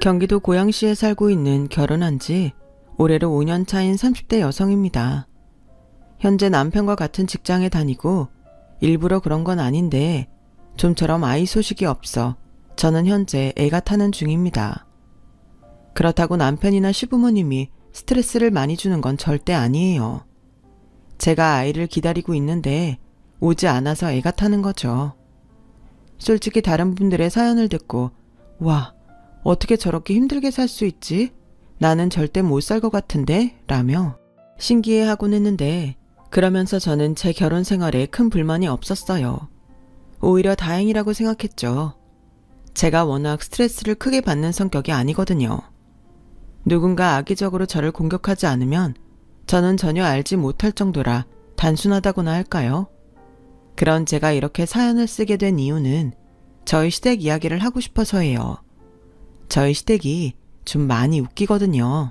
경기도 고양시에 살고 있는 결혼한 지 올해로 5년 차인 30대 여성입니다. 현재 남편과 같은 직장에 다니고 일부러 그런 건 아닌데 좀처럼 아이 소식이 없어 저는 현재 애가 타는 중입니다. 그렇다고 남편이나 시부모님이 스트레스를 많이 주는 건 절대 아니에요. 제가 아이를 기다리고 있는데 오지 않아서 애가 타는 거죠. 솔직히 다른 분들의 사연을 듣고 와, 어떻게 저렇게 힘들게 살 수 있지? 나는 절대 못 살 것 같은데? 라며 신기해하곤 했는데 그러면서 저는 제 결혼 생활에 큰 불만이 없었어요. 오히려 다행이라고 생각했죠. 제가 워낙 스트레스를 크게 받는 성격이 아니거든요. 누군가 악의적으로 저를 공격하지 않으면 저는 전혀 알지 못할 정도라 단순하다고나 할까요? 그런 제가 이렇게 사연을 쓰게 된 이유는 저희 시댁 이야기를 하고 싶어서예요. 저희 시댁이 좀 많이 웃기거든요.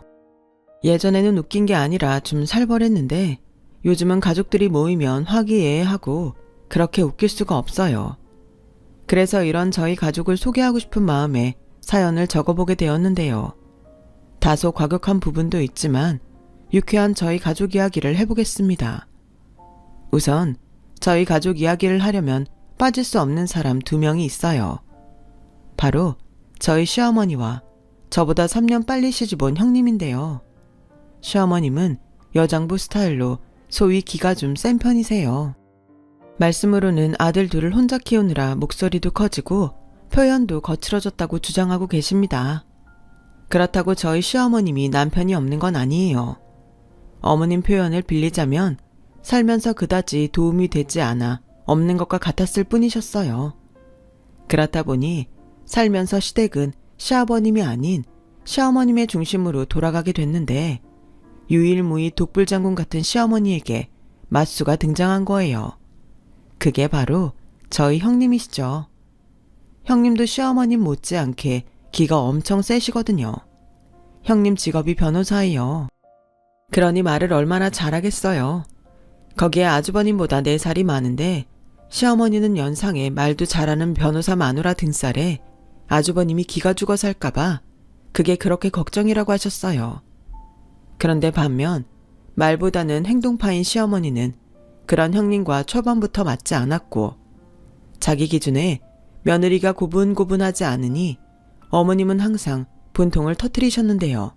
예전에는 웃긴 게 아니라 좀 살벌했는데 요즘은 가족들이 모이면 화기애애하고 그렇게 웃길 수가 없어요. 그래서 이런 저희 가족을 소개하고 싶은 마음에 사연을 적어보게 되었는데요. 다소 과격한 부분도 있지만 유쾌한 저희 가족 이야기를 해보겠습니다. 우선 저희 가족 이야기를 하려면 빠질 수 없는 사람 2명이 있어요. 바로 저희 시어머니와 저보다 3년 빨리 시집온 형님인데요. 시어머님은 여장부 스타일로 소위 기가 좀 센 편이세요. 말씀으로는 아들 둘을 혼자 키우느라 목소리도 커지고 표현도 거칠어졌다고 주장하고 계십니다. 그렇다고 저희 시어머님이 남편이 없는 건 아니에요. 어머님 표현을 빌리자면 살면서 그다지 도움이 되지 않아 없는 것과 같았을 뿐이셨어요. 그렇다 보니 살면서 시댁은 시아버님이 아닌 시어머님의 중심으로 돌아가게 됐는데 유일무이 독불장군 같은 시어머니에게 맞수가 등장한 거예요. 그게 바로 저희 형님이시죠. 형님도 시어머님 못지않게 기가 엄청 세시거든요. 형님 직업이 변호사예요. 그러니 말을 얼마나 잘하겠어요. 거기에 아주버님보다 4살이 많은데 시어머니는 연상에 말도 잘하는 변호사 마누라 등살에 아주버님이 기가 죽어 살까봐 그게 그렇게 걱정이라고 하셨어요. 그런데 반면 말보다는 행동파인 시어머니는 그런 형님과 초반부터 맞지 않았고 자기 기준에 며느리가 고분고분하지 않으니 어머님은 항상 분통을 터뜨리셨는데요.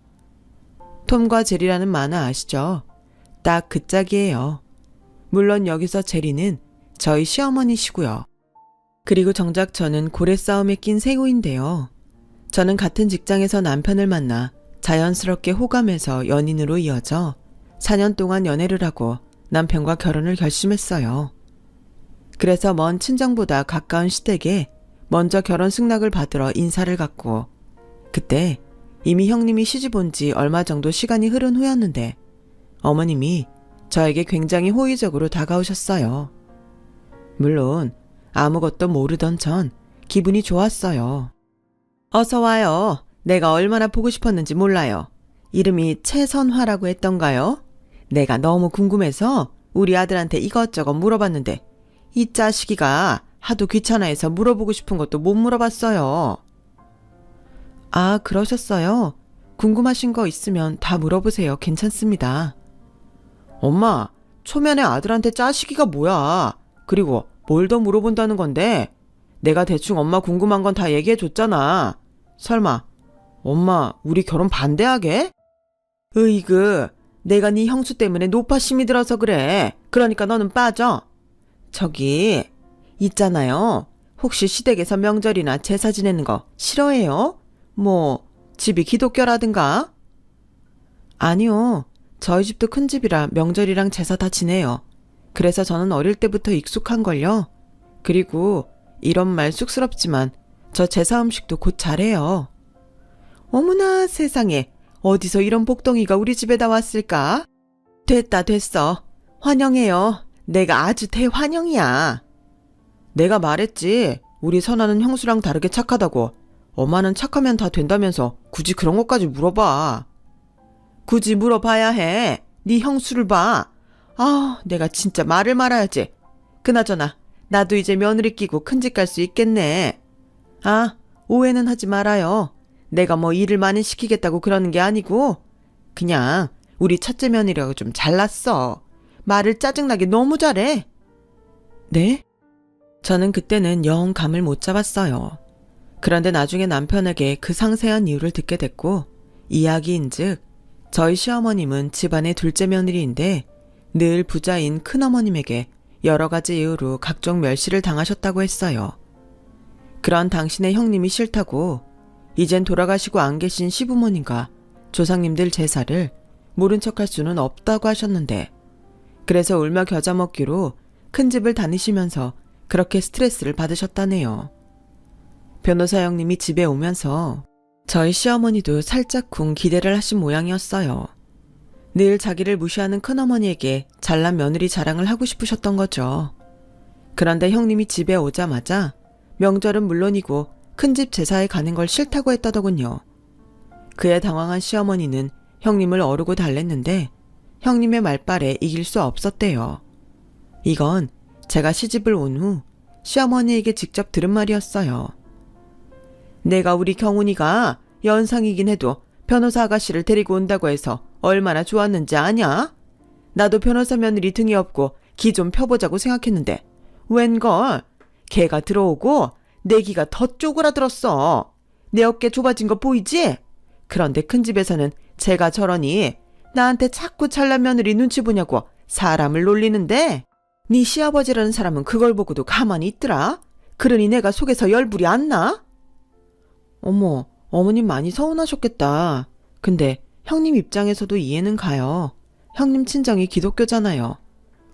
톰과 제리라는 만화 아시죠? 딱 그 짝이에요. 물론 여기서 제리는 저희 시어머니시고요. 그리고 정작 저는 고래 싸움에 낀 새우인데요. 저는 같은 직장에서 남편을 만나 자연스럽게 호감해서 연인으로 이어져 4년 동안 연애를 하고 남편과 결혼을 결심했어요. 그래서 먼 친정보다 가까운 시댁에 먼저 결혼 승낙을 받으러 인사를 갔고 그때 이미 형님이 시집 온 지 얼마 정도 시간이 흐른 후였는데 어머님이 저에게 굉장히 호의적으로 다가오셨어요. 물론 아무것도 모르던 전 기분이 좋았어요. 어서 와요. 내가 얼마나 보고 싶었는지 몰라요. 이름이 최선화라고 했던가요? 내가 너무 궁금해서 우리 아들한테 이것저것 물어봤는데 이 자식이가 하도 귀찮아해서 물어보고 싶은 것도 못 물어봤어요. 아, 그러셨어요? 궁금하신 거 있으면 다 물어보세요. 괜찮습니다. 엄마, 초면에 아들한테 짜식이가 뭐야? 그리고 뭘 더 물어본다는 건데? 내가 대충 엄마 궁금한 건 다 얘기해줬잖아. 설마 엄마 우리 결혼 반대하게? 으이그, 내가 네 형수 때문에 노파심이 들어서 그래. 그러니까 너는 빠져. 저기 있잖아요. 혹시 시댁에서 명절이나 제사 지내는 거 싫어해요? 뭐 집이 기독교라든가? 아니요. 저희 집도 큰 집이라 명절이랑 제사 다 지내요. 그래서 저는 어릴 때부터 익숙한걸요. 그리고 이런 말 쑥스럽지만 저 제사 음식도 곧 잘해요. 어머나 세상에, 어디서 이런 복덩이가 우리 집에다 왔을까? 됐다 됐어. 환영해요. 내가 아주 대환영이야. 내가 말했지. 우리 선아는 형수랑 다르게 착하다고. 엄마는 착하면 다 된다면서 굳이 그런 것까지 물어봐. 굳이 물어봐야 해. 네 형수를 봐. 아, 내가 진짜 말을 말아야지. 그나저나 나도 이제 며느리 끼고 큰집 갈 수 있겠네. 아, 오해는 하지 말아요. 내가 뭐 일을 많이 시키겠다고 그러는 게 아니고 그냥 우리 첫째 며느리하고 좀 잘났어. 말을 짜증나게 너무 잘해. 네? 저는 그때는 영 감을 못 잡았어요. 그런데 나중에 남편에게 그 상세한 이유를 듣게 됐고 이야기인즉 저희 시어머님은 집안의 둘째 며느리인데 늘 부자인 큰어머님에게 여러 가지 이유로 각종 멸시를 당하셨다고 했어요. 그런 당신의 형님이 싫다고 이젠 돌아가시고 안 계신 시부모님과 조상님들 제사를 모른 척할 수는 없다고 하셨는데 그래서 울며 겨자 먹기로 큰 집을 다니시면서 그렇게 스트레스를 받으셨다네요. 변호사 형님이 집에 오면서 저희 시어머니도 살짝쿵 기대를 하신 모양이었어요. 늘 자기를 무시하는 큰어머니에게 잘난 며느리 자랑을 하고 싶으셨던 거죠. 그런데 형님이 집에 오자마자 명절은 물론이고 큰집 제사에 가는 걸 싫다고 했다더군요. 그에 당황한 시어머니는 형님을 어르고 달랬는데 형님의 말빨에 이길 수 없었대요. 이건 제가 시집을 온 후 시어머니에게 직접 들은 말이었어요. 내가 우리 경훈이가 연상이긴 해도 변호사 아가씨를 데리고 온다고 해서 얼마나 좋았는지 아냐? 나도 변호사 며느리 등이 없고 기 좀 펴보자고 생각했는데 웬걸 걔가 들어오고 내 기가 더 쪼그라들었어. 내 어깨 좁아진 거 보이지? 그런데 큰 집에서는 제가 저러니 나한테 자꾸 잘난 며느리 눈치 보냐고 사람을 놀리는데 네 시아버지라는 사람은 그걸 보고도 가만히 있더라. 그러니 내가 속에서 열불이 안 나? 어머, 어머님 많이 서운하셨겠다. 근데 형님 입장에서도 이해는 가요. 형님 친정이 기독교잖아요.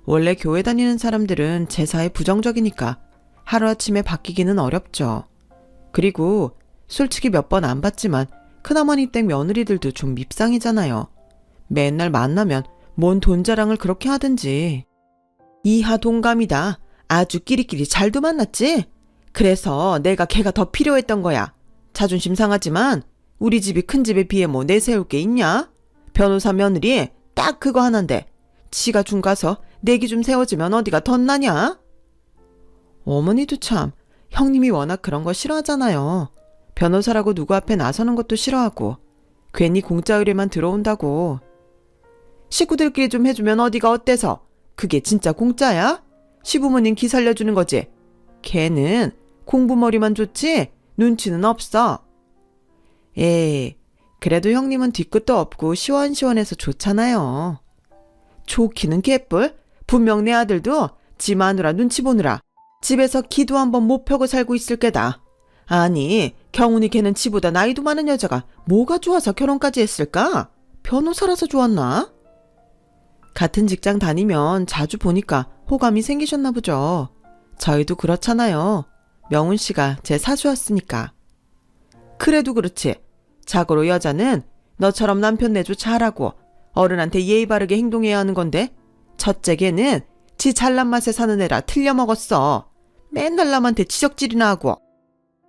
원래 교회 다니는 사람들은 제사에 부정적이니까 하루아침에 바뀌기는 어렵죠. 그리고 솔직히 몇 번 안 봤지만 큰어머니 댁 며느리들도 좀 밉상이잖아요. 맨날 만나면 뭔 돈 자랑을 그렇게 하든지. 이하 동감이다. 아주 끼리끼리 잘도 만났지? 그래서 내가 걔가 더 필요했던 거야. 자존심 상하지만 우리 집이 큰 집에 비해 뭐 내세울 게 있냐? 변호사 며느리 딱 그거 하나인데 지가 중 가서 내기 좀 세워주면 어디가 덧나냐? 어머니도 참 형님이 워낙 그런 거 싫어하잖아요. 변호사라고 누구 앞에 나서는 것도 싫어하고 괜히 공짜 의뢰만 들어온다고. 식구들끼리 좀 해주면 어디가 어때서? 그게 진짜 공짜야? 시부모님 기 살려주는 거지. 걔는 공부머리만 좋지 눈치는 없어. 에이, 그래도 형님은 뒤끝도 없고 시원시원해서 좋잖아요. 좋기는 개뿔. 분명 내 아들도 지 마누라 눈치 보느라 집에서 기도 한번 못 펴고 살고 있을 게다. 아니, 경훈이 걔는 지보다 나이도 많은 여자가 뭐가 좋아서 결혼까지 했을까? 변호사라서 좋았나? 같은 직장 다니면 자주 보니까 호감이 생기셨나 보죠. 저희도 그렇잖아요. 명훈 씨가 제 사수였으니까. 그래도 그렇지. 자고로 여자는 너처럼 남편 내조 잘하고 어른한테 예의 바르게 행동해야 하는 건데 첫째 걔는 지 잘난 맛에 사는 애라 틀려먹었어. 맨날 남한테 지적질이나 하고.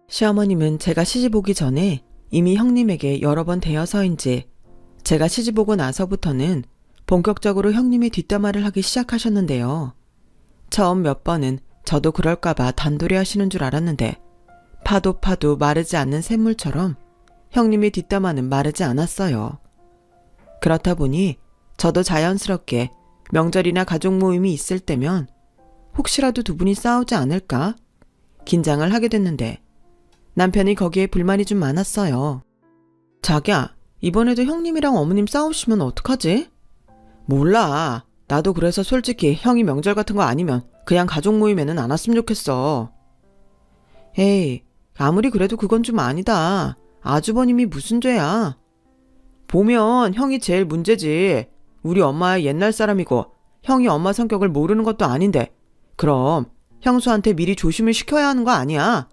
시어머님은 제가 시집 오기 전에 이미 형님에게 여러 번 대여서인지 제가 시집 오고 나서부터는 본격적으로 형님의 뒷담화를 하기 시작하셨는데요. 처음 몇 번은 저도 그럴까봐 단도리 하시는 줄 알았는데 파도 마르지 않는 샘물처럼 형님의 뒷담화는 마르지 않았어요. 그렇다 보니 저도 자연스럽게 명절이나 가족 모임이 있을 때면 혹시라도 두 분이 싸우지 않을까 긴장을 하게 됐는데 남편이 거기에 불만이 좀 많았어요. 자기야, 이번에도 형님이랑 어머님 싸우시면 어떡하지? 몰라. 나도 그래서 솔직히 형이 명절 같은 거 아니면 그냥 가족 모임에는 안 왔으면 좋겠어. 에이, 아무리 그래도 그건 좀 아니다. 아주버님이 무슨 죄야. 보면 형이 제일 문제지. 우리 엄마의 옛날 사람이고 형이 엄마 성격을 모르는 것도 아닌데 그럼 형수한테 미리 조심을 시켜야 하는 거 아니야.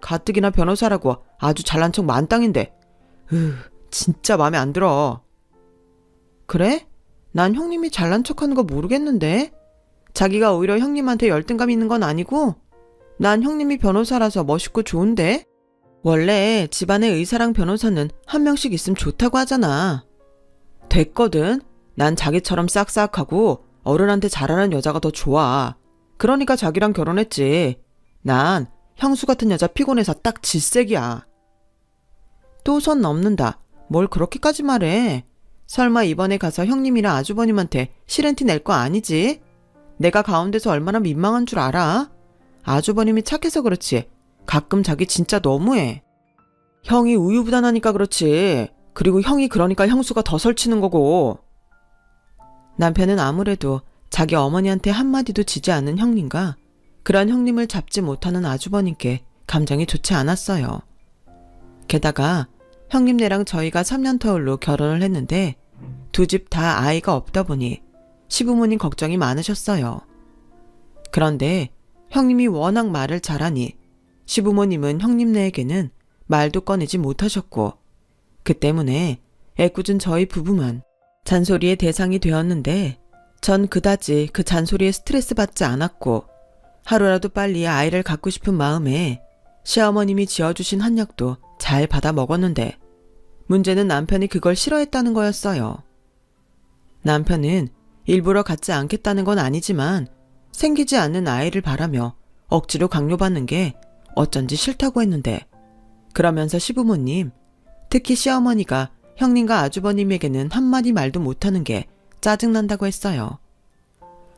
가뜩이나 변호사라고 아주 잘난 척 만땅인데 진짜 마음에 안 들어. 그래? 난 형님이 잘난 척하는 거 모르겠는데. 자기가 오히려 형님한테 열등감 있는 건 아니고 난 형님이 변호사라서 멋있고 좋은데. 원래 집안에 의사랑 변호사는 한 명씩 있으면 좋다고 하잖아. 됐거든. 난 자기처럼 싹싹하고 어른한테 잘하는 여자가 더 좋아. 그러니까 자기랑 결혼했지. 난 형수 같은 여자 피곤해서 딱 질색이야. 또 선 넘는다. 뭘 그렇게까지 말해. 설마 이번에 가서 형님이랑 아주버님한테 시렌티 낼 거 아니지? 내가 가운데서 얼마나 민망한 줄 알아? 아주버님이 착해서 그렇지. 가끔 자기 진짜 너무해. 형이 우유부단하니까 그렇지. 그리고 형이 그러니까 형수가 더 설치는 거고. 남편은 아무래도 자기 어머니한테 한마디도 지지 않는 형님과 그런 형님을 잡지 못하는 아주버님께 감정이 좋지 않았어요. 게다가 형님네랑 저희가 3년 터울로 결혼을 했는데 두 집 다 아이가 없다 보니 시부모님 걱정이 많으셨어요. 그런데 형님이 워낙 말을 잘하니 시부모님은 형님네에게는 말도 꺼내지 못하셨고 그 때문에 애꿎은 저희 부부만 잔소리의 대상이 되었는데 전 그다지 그 잔소리에 스트레스 받지 않았고 하루라도 빨리 아이를 갖고 싶은 마음에 시어머님이 지어주신 한약도 잘 받아 먹었는데 문제는 남편이 그걸 싫어했다는 거였어요. 남편은 일부러 갖지 않겠다는 건 아니지만 생기지 않는 아이를 바라며 억지로 강요받는 게 어쩐지 싫다고 했는데 그러면서 시부모님, 특히 시어머니가 형님과 아주버님에게는 한마디 말도 못하는 게 짜증난다고 했어요.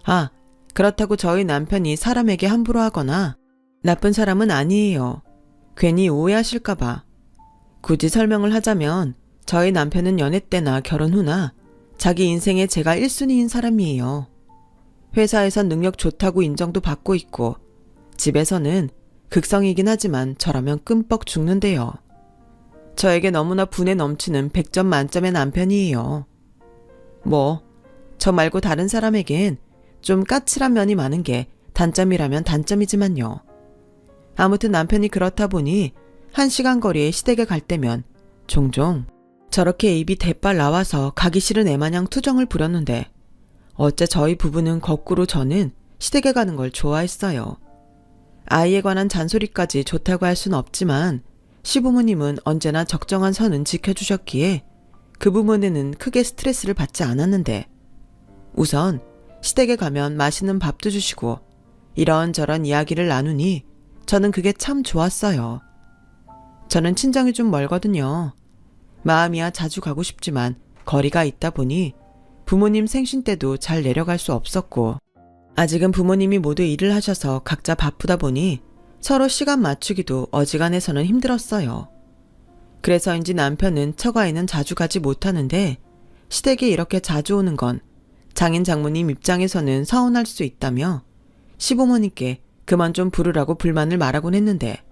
아, 그렇다고 저희 남편이 사람에게 함부로 하거나 나쁜 사람은 아니에요. 괜히 오해하실까봐. 굳이 설명을 하자면 저희 남편은 연애 때나 결혼 후나 자기 인생에 제가 1순위인 사람이에요. 회사에선 능력 좋다고 인정도 받고 있고 집에서는 극성이긴 하지만 저라면 끔뻑 죽는데요. 저에게 너무나 분에 넘치는 100점 만점의 남편이에요. 뭐, 저 말고 다른 사람에겐 좀 까칠한 면이 많은 게 단점이라면 단점이지만요. 아무튼 남편이 그렇다 보니 1시간 거리에 시댁에 갈 때면 종종 저렇게 입이 대빨 나와서 가기 싫은 애마냥 투정을 부렸는데 어째 저희 부부는 거꾸로 저는 시댁에 가는 걸 좋아했어요. 아이에 관한 잔소리까지 좋다고 할 순 없지만 시부모님은 언제나 적정한 선은 지켜주셨기에 그 부분에는 크게 스트레스를 받지 않았는데 우선 시댁에 가면 맛있는 밥도 주시고 이런저런 이야기를 나누니 저는 그게 참 좋았어요. 저는 친정이 좀 멀거든요. 마음이야 자주 가고 싶지만 거리가 있다 보니 부모님 생신 때도 잘 내려갈 수 없었고 아직은 부모님이 모두 일을 하셔서 각자 바쁘다 보니 서로 시간 맞추기도 어지간해서는 힘들었어요. 그래서인지 남편은 처가에는 자주 가지 못하는데 시댁에 이렇게 자주 오는 건 장인 장모님 입장에서는 서운할 수 있다며 시부모님께 그만 좀 부르라고 불만을 말하곤 했는데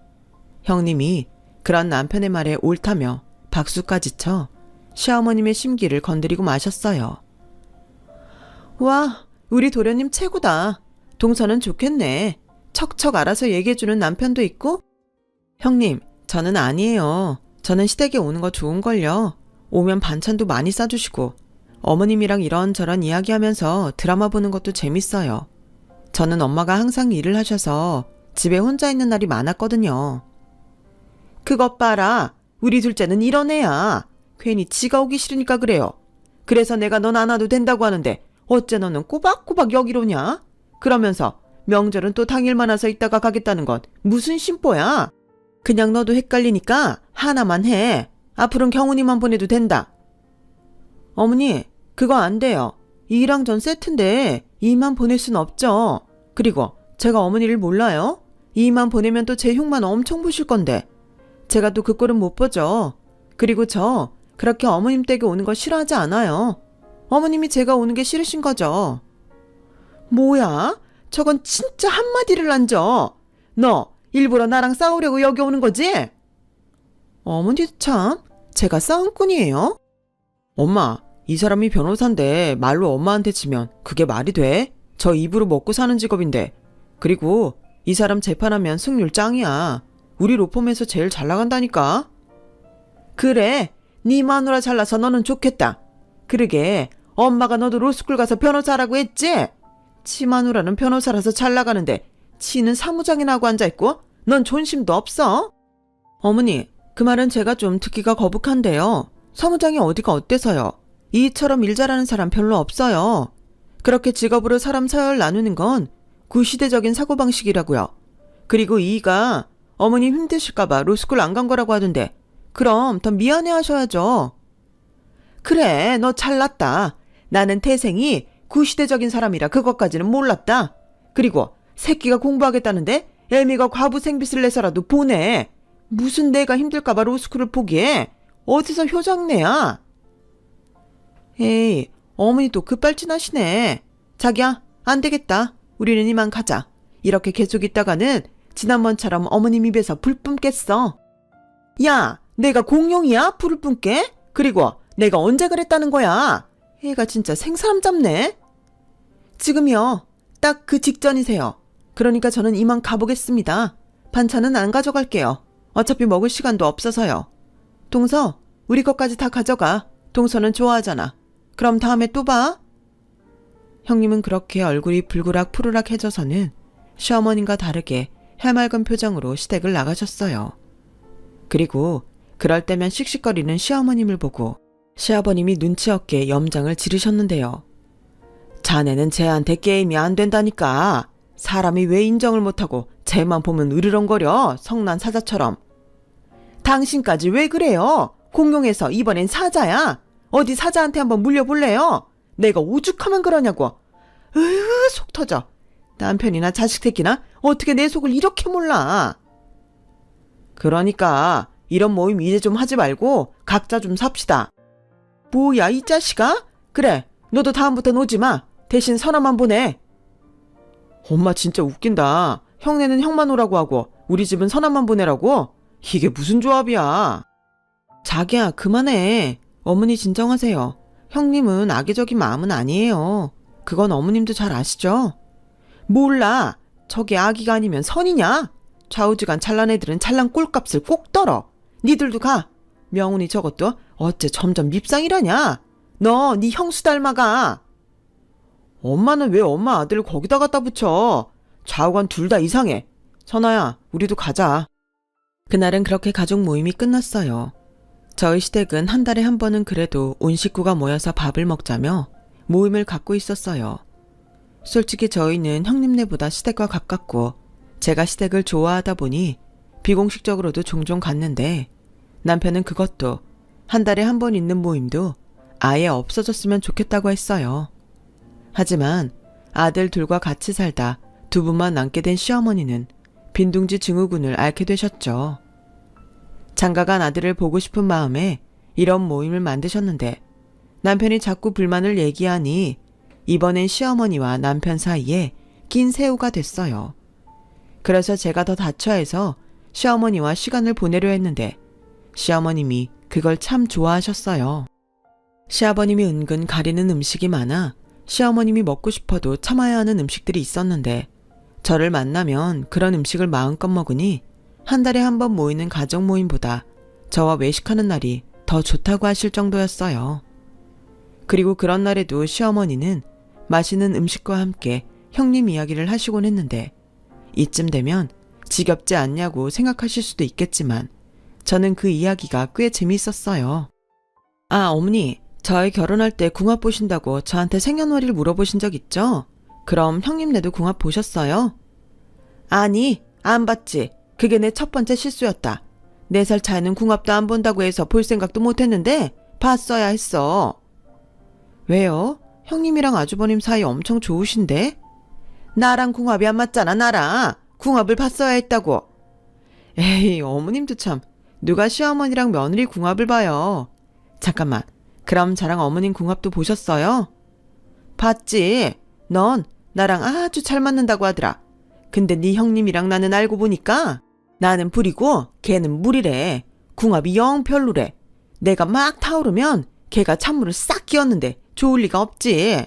형님이 그런 남편의 말에 옳다며 박수까지 쳐 시어머님의 심기를 건드리고 마셨어요. 와, 우리 도련님 최고다. 동서는 좋겠네. 척척 알아서 얘기해주는 남편도 있고? 형님, 저는 아니에요. 저는 시댁에 오는 거 좋은걸요. 오면 반찬도 많이 싸주시고 어머님이랑 이런저런 이야기하면서 드라마 보는 것도 재밌어요. 저는 엄마가 항상 일을 하셔서 집에 혼자 있는 날이 많았거든요. 그것 봐라. 우리 둘째는 이런 애야. 괜히 지가 오기 싫으니까 그래요. 그래서 내가 넌 안 와도 된다고 하는데 어째 너는 꼬박꼬박 여기로 오냐? 그러면서 명절은 또 당일만 와서 있다가 가겠다는 건 무슨 심보야? 그냥 너도 헷갈리니까 하나만 해. 앞으로는 경훈이만 보내도 된다. 어머니, 그거 안 돼요. 2랑 전 세트인데 2만 보낼 순 없죠. 그리고 제가 어머니를 몰라요? 2만 보내면 또 제 흉만 엄청 보실 건데 제가 또 그 꼴은 못 보죠. 그리고 저 그렇게 어머님 댁에 오는 거 싫어하지 않아요. 어머님이 제가 오는 게 싫으신 거죠. 뭐야? 저건 진짜 한마디를 안 줘. 너 일부러 나랑 싸우려고 여기 오는 거지? 어머니도 참 제가 싸움꾼이에요? 엄마, 이 사람이 변호사인데 말로 엄마한테 치면 그게 말이 돼? 저 입으로 먹고 사는 직업인데. 그리고 이 사람 재판하면 승률 짱이야. 우리 로펌에서 제일 잘 나간다니까. 그래, 네 마누라 잘나서 너는 좋겠다. 그러게 엄마가 너도 로스쿨 가서 변호사라고 했지? 치 마누라는 변호사라서 잘 나가는데 치는 사무장이나 하고 앉아있고 넌 존심도 없어? 어머니, 그 말은 제가 좀 듣기가 거북한데요. 사무장이 어디가 어때서요? 이처럼 일 잘하는 사람 별로 없어요. 그렇게 직업으로 사람 서열 나누는 건 구시대적인 사고방식이라고요. 그리고 이가 어머님 힘드실까봐 로스쿨 안 간 거라고 하던데 그럼 더 미안해 하셔야죠. 그래, 너 잘났다. 나는 태생이 구시대적인 사람이라 그것까지는 몰랐다. 그리고 새끼가 공부하겠다는데 애미가 과부 생빚을 내서라도 보내. 무슨 내가 힘들까봐 로스쿨을 포기해. 어디서 효장내야. 에이, 어머니 또 급발진하시네. 자기야, 안 되겠다. 우리는 이만 가자. 이렇게 계속 있다가는 지난번처럼 어머님 입에서 불 뿜겠어. 야, 내가 공룡이야? 불을 뿜게? 그리고 내가 언제 그랬다는 거야? 애가 진짜 생사람 잡네. 지금요. 딱 그 직전이세요. 그러니까 저는 이만 가보겠습니다. 반찬은 안 가져갈게요. 어차피 먹을 시간도 없어서요. 동서, 우리 것까지 다 가져가. 동서는 좋아하잖아. 그럼 다음에 또 봐. 형님은 그렇게 얼굴이 불그락 푸르락해져서는 시어머님과 다르게 해맑은 표정으로 시댁을 나가셨어요. 그리고 그럴 때면 씩씩거리는 시어머님을 보고 시아버님이 눈치 없게 염장을 지르셨는데요. 자네는 쟤한테 게임이 안 된다니까. 사람이 왜 인정을 못하고 쟤만 보면 으르렁거려. 성난 사자처럼. 당신까지 왜 그래요? 공룡에서 이번엔 사자야. 어디 사자한테 한번 물려볼래요? 내가 오죽하면 그러냐고. 으으, 속 터져. 남편이나 자식 새끼나 어떻게 내 속을 이렇게 몰라. 그러니까 이런 모임 이제 좀 하지 말고 각자 좀 삽시다. 뭐야 이 자식아? 그래, 너도 다음부턴 오지 마. 대신 선아만 보내. 엄마 진짜 웃긴다. 형네는 형만 오라고 하고 우리 집은 선아만 보내라고? 이게 무슨 조합이야. 자기야, 그만해. 어머니 진정하세요. 형님은 악의적인 마음은 아니에요. 그건 어머님도 잘 아시죠? 몰라. 저게 악의가 아니면 선이냐? 좌우지간 잘난 애들은 잘난 꼴값을 꼭 떨어. 니들도 가. 명훈이 저것도 어째 점점 밉상이라냐? 너 네 형수 닮아가. 엄마는 왜 엄마 아들을 거기다 갖다 붙여? 좌우간 둘 다 이상해. 선아야, 우리도 가자. 그날은 그렇게 가족 모임이 끝났어요. 저희 시댁은 한 달에 한 번은 그래도 온 식구가 모여서 밥을 먹자며 모임을 갖고 있었어요. 솔직히 저희는 형님네보다 시댁과 가깝고 제가 시댁을 좋아하다 보니 비공식적으로도 종종 갔는데 남편은 그것도 한 달에 한 번 있는 모임도 아예 없어졌으면 좋겠다고 했어요. 하지만 아들 둘과 같이 살다 두 분만 남게 된 시어머니는 빈둥지 증후군을 앓게 되셨죠. 장가간 아들을 보고 싶은 마음에 이런 모임을 만드셨는데 남편이 자꾸 불만을 얘기하니 이번엔 시어머니와 남편 사이에 긴 새우가 됐어요. 그래서 제가 더 다처해서 시어머니와 시간을 보내려 했는데 시어머님이 그걸 참 좋아하셨어요. 시아버님이 은근 가리는 음식이 많아 시어머님이 먹고 싶어도 참아야 하는 음식들이 있었는데 저를 만나면 그런 음식을 마음껏 먹으니 한 달에 한 번 모이는 가족 모임보다 저와 외식하는 날이 더 좋다고 하실 정도였어요. 그리고 그런 날에도 시어머니는 맛있는 음식과 함께 형님 이야기를 하시곤 했는데 이쯤 되면 지겹지 않냐고 생각하실 수도 있겠지만 저는 그 이야기가 꽤 재미있었어요. 아, 어머니, 저희 결혼할 때 궁합 보신다고 저한테 생년월일 물어보신 적 있죠? 그럼 형님네도 궁합 보셨어요? 아니, 안 봤지. 그게 내 첫 번째 실수였다. 4살 차이는 궁합도 안 본다고 해서 볼 생각도 못했는데 봤어야 했어. 왜요? 형님이랑 아주버님 사이 엄청 좋으신데? 나랑 궁합이 안 맞잖아, 나랑. 궁합을 봤어야 했다고. 에이, 어머님도 참. 누가 시어머니랑 며느리 궁합을 봐요. 잠깐만. 그럼 저랑 어머님 궁합도 보셨어요? 봤지. 넌 나랑 아주 잘 맞는다고 하더라. 근데 네 형님이랑 나는 알고 보니까 나는 불이고 걔는 물이래. 궁합이 영 별로래. 내가 막 타오르면 걔가 찬물을 싹 끼얹는데 좋을 리가 없지.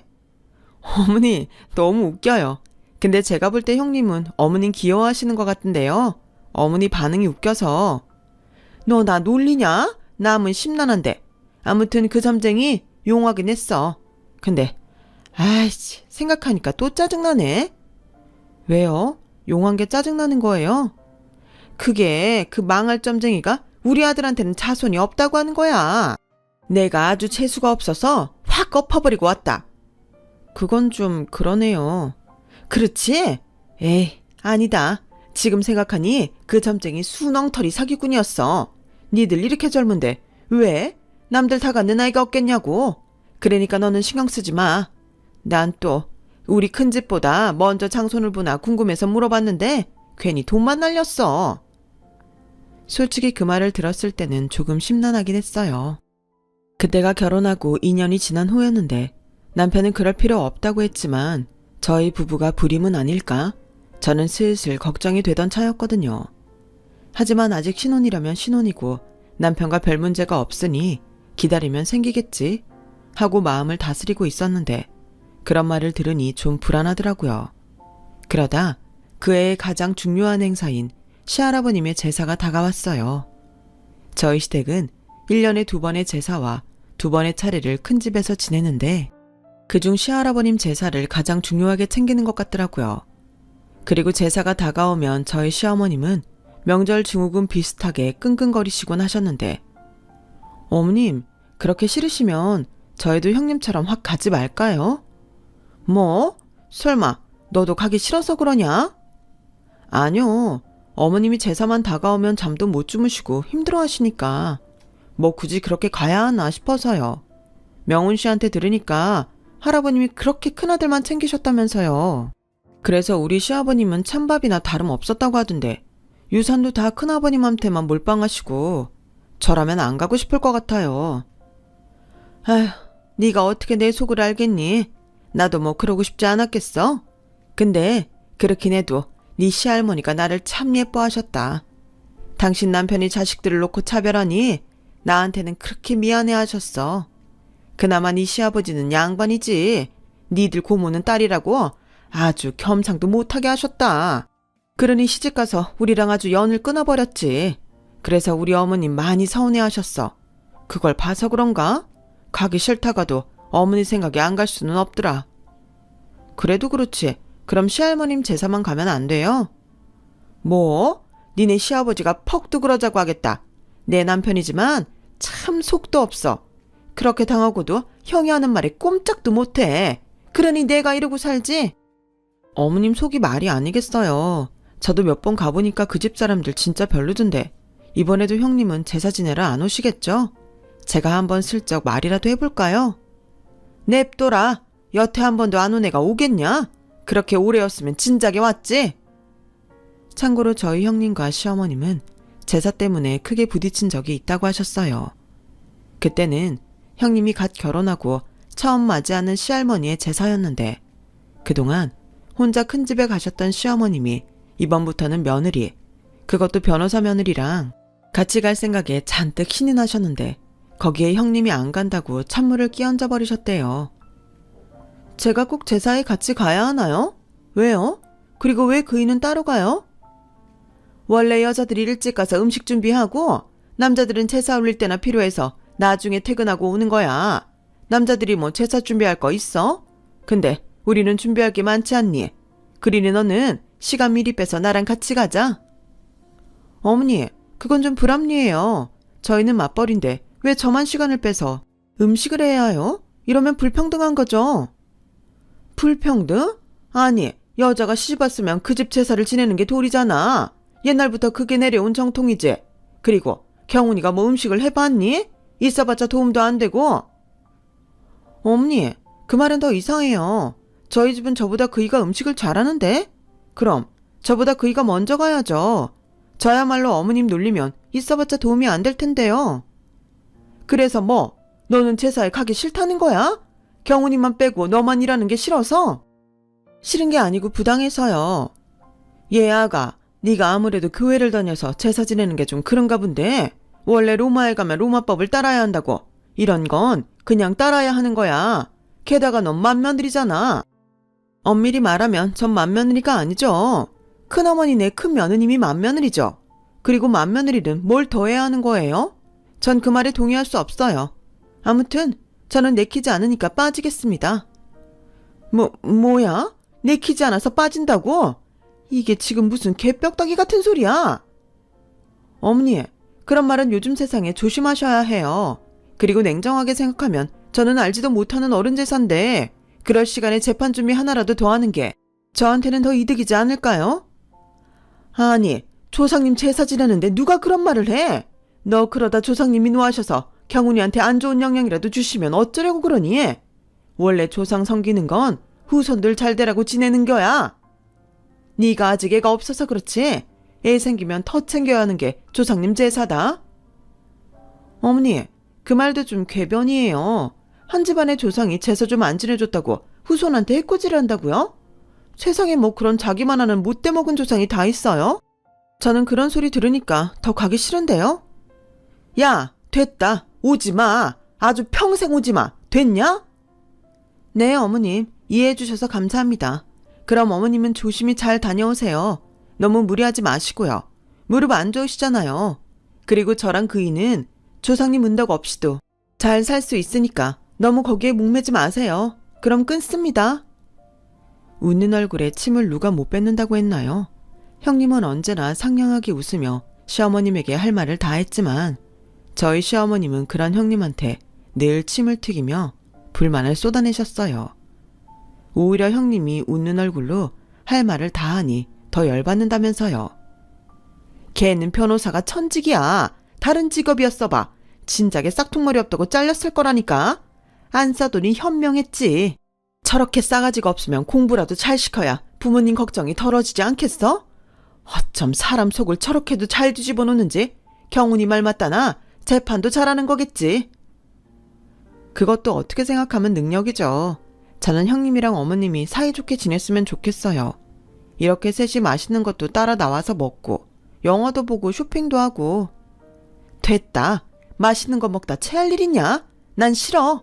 어머니, 너무 웃겨요. 근데 제가 볼 때 형님은 어머님 귀여워하시는 것 같은데요. 어머니 반응이 웃겨서. 너 나 놀리냐? 남은 심란한데. 아무튼 그 점쟁이 용하긴 했어. 근데 아이씨, 생각하니까 또 짜증나네. 왜요? 용한 게 짜증나는 거예요? 그게 그 망할 점쟁이가 우리 아들한테는 자손이 없다고 하는 거야. 내가 아주 재수가 없어서 확 엎어버리고 왔다. 그건 좀 그러네요. 그렇지? 에이, 아니다. 지금 생각하니 그 점쟁이 순엉터리 사기꾼이었어. 니들 이렇게 젊은데 왜? 남들 다 갖는 나이가 없겠냐고. 그러니까 너는 신경 쓰지 마. 난 또 우리 큰집보다 먼저 장손을 보나 궁금해서 물어봤는데 괜히 돈만 날렸어. 솔직히 그 말을 들었을 때는 조금 심란하긴 했어요. 그때가 결혼하고 2년이 지난 후였는데 남편은 그럴 필요 없다고 했지만 저희 부부가 불임은 아닐까? 저는 슬슬 걱정이 되던 차였거든요. 하지만 아직 신혼이라면 신혼이고 남편과 별 문제가 없으니 기다리면 생기겠지 하고 마음을 다스리고 있었는데 그런 말을 들으니 좀 불안하더라고요. 그러다 그 해의 가장 중요한 행사인 시할아버님의 제사가 다가왔어요. 저희 시댁은 1년에 2번의 제사와 2번의 차례를 큰 집에서 지내는데 그중 시할아버님 제사를 가장 중요하게 챙기는 것 같더라고요. 그리고 제사가 다가오면 저희 시어머님은 명절 증후군 비슷하게 끙끙거리시곤 하셨는데 어머님, 그렇게 싫으시면 저희도 형님처럼 확 가지 말까요? 뭐? 설마 너도 가기 싫어서 그러냐? 아니요. 어머님이 제사만 다가오면 잠도 못 주무시고 힘들어하시니까 뭐 굳이 그렇게 가야 하나 싶어서요. 명훈 씨한테 들으니까 할아버님이 그렇게 큰아들만 챙기셨다면서요. 그래서 우리 시아버님은 찬밥이나 다름 없었다고 하던데 유산도 다 큰아버님한테만 몰빵하시고 저라면 안 가고 싶을 것 같아요. 아휴, 네가 어떻게 내 속을 알겠니? 나도 뭐 그러고 싶지 않았겠어? 근데 그렇긴 해도 네 시할머니가 나를 참 예뻐하셨다. 당신 남편이 자식들을 놓고 차별하니 나한테는 그렇게 미안해하셨어. 그나마 네 시아버지는 양반이지. 니들 고모는 딸이라고 아주 겸상도 못하게 하셨다. 그러니 시집가서 우리랑 아주 연을 끊어버렸지. 그래서 우리 어머님 많이 서운해하셨어. 그걸 봐서 그런가? 가기 싫다가도 어머니 생각에 안 갈 수는 없더라. 그래도 그렇지. 그럼 시할머님 제사만 가면 안 돼요? 뭐? 니네 시아버지가 퍽도 그러자고 하겠다. 내 남편이지만 참 속도 없어. 그렇게 당하고도 형이 하는 말에 꼼짝도 못해. 그러니 내가 이러고 살지? 어머님 속이 말이 아니겠어요. 저도 몇 번 가보니까 그 집 사람들 진짜 별로던데 이번에도 형님은 제사 지내러 안 오시겠죠? 제가 한번 슬쩍 말이라도 해볼까요? 냅둬라. 여태 한 번도 안 온 애가 오겠냐? 그렇게 오래였으면 진작에 왔지? 참고로 저희 형님과 시어머님은 제사 때문에 크게 부딪힌 적이 있다고 하셨어요. 그때는 형님이 갓 결혼하고 처음 맞이하는 시할머니의 제사였는데 그동안 혼자 큰 집에 가셨던 시어머님이 이번부터는 며느리, 그것도 변호사 며느리랑 같이 갈 생각에 잔뜩 신이 나셨는데 거기에 형님이 안 간다고 찬물을 끼얹어 버리셨대요. 제가 꼭 제사에 같이 가야 하나요? 왜요? 그리고 왜 그이는 따로 가요? 원래 여자들이 일찍 가서 음식 준비하고 남자들은 제사 올릴 때나 필요해서 나중에 퇴근하고 오는 거야. 남자들이 뭐 제사 준비할 거 있어? 근데 우리는 준비할 게 많지 않니? 그러니 너는 시간 미리 빼서 나랑 같이 가자. 어머니, 그건 좀 불합리해요. 저희는 맞벌인데 왜 저만 시간을 빼서 음식을 해야 해요? 이러면 불평등한 거죠. 불평등? 아니, 여자가 시집 왔으면 그 집 제사를 지내는 게 도리잖아. 옛날부터 그게 내려온 정통이지. 그리고 경훈이가 뭐 음식을 해봤니? 있어봤자 도움도 안 되고. 어머니, 그 말은 더 이상해요. 저희 집은 저보다 그이가 음식을 잘하는데? 그럼 저보다 그이가 먼저 가야죠. 저야말로 어머님 놀리면 있어봤자 도움이 안 될 텐데요. 그래서 뭐? 너는 제사에 가기 싫다는 거야? 경훈이만 빼고 너만 일하는 게 싫어서? 싫은 게 아니고 부당해서요. 얘 아가, 네가 아무래도 교회를 다녀서 제사 지내는 게 좀 그런가 본데 원래 로마에 가면 로마법을 따라야 한다고. 이런 건 그냥 따라야 하는 거야. 게다가 넌 맏며느리잖아. 엄밀히 말하면 전 맏며느리가 아니죠. 큰어머니네 큰며느님이 맏며느리죠. 그리고 맏며느리는 뭘 더 해야 하는 거예요? 전 그 말에 동의할 수 없어요. 아무튼 저는 내키지 않으니까 빠지겠습니다. 뭐야? 내키지 않아서 빠진다고? 이게 지금 무슨 개벽다귀 같은 소리야? 어머니, 그런 말은 요즘 세상에 조심하셔야 해요. 그리고 냉정하게 생각하면 저는 알지도 못하는 어른 제사인데 그럴 시간에 재판 준비 하나라도 더 하는 게 저한테는 더 이득이지 않을까요? 아니, 조상님 제사 지내는데 누가 그런 말을 해? 너 그러다 조상님이 노하셔서 경훈이한테 안 좋은 영향이라도 주시면 어쩌려고 그러니? 원래 조상 섬기는 건 후손들 잘 되라고 지내는 거야. 네가 아직 애가 없어서 그렇지 애 생기면 더 챙겨야 하는 게 조상님 제사다. 어머니, 그 말도 좀 궤변이에요. 한 집안의 조상이 제사 좀 안 지내줬다고 후손한테 해코지를 한다고요? 세상에 뭐 그런 자기만 하는 못돼 먹은 조상이 다 있어요? 저는 그런 소리 들으니까 더 가기 싫은데요? 야, 됐다. 오지 마. 아주 평생 오지 마. 됐냐? 네, 어머님. 이해해 주셔서 감사합니다. 그럼 어머님은 조심히 잘 다녀오세요. 너무 무리하지 마시고요. 무릎 안 좋으시잖아요. 그리고 저랑 그이는 조상님 은덕 없이도 잘 살 수 있으니까 너무 거기에 목매지 마세요. 그럼 끊습니다. 웃는 얼굴에 침을 누가 못 뱉는다고 했나요? 형님은 언제나 상냥하게 웃으며 시어머님에게 할 말을 다 했지만 저희 시어머님은 그런 형님한테 늘 침을 튀기며 불만을 쏟아내셨어요. 오히려 형님이 웃는 얼굴로 할 말을 다 하니 더 열받는다면서요. 걔는 변호사가 천직이야. 다른 직업이었어 봐. 진작에 싹퉁머리 없다고 잘렸을 거라니까. 안 싸더니 현명했지. 저렇게 싸가지가 없으면 공부라도 잘 시켜야 부모님 걱정이 덜어지지 않겠어? 어쩜 사람 속을 저렇게도 잘 뒤집어 놓는지. 경훈이 말 맞다나 재판도 잘하는 거겠지. 그것도 어떻게 생각하면 능력이죠. 저는 형님이랑 어머님이 사이좋게 지냈으면 좋겠어요. 이렇게 셋이 맛있는 것도 따라 나와서 먹고 영화도 보고 쇼핑도 하고. 됐다. 맛있는 거 먹다 체할 일 있냐? 난 싫어.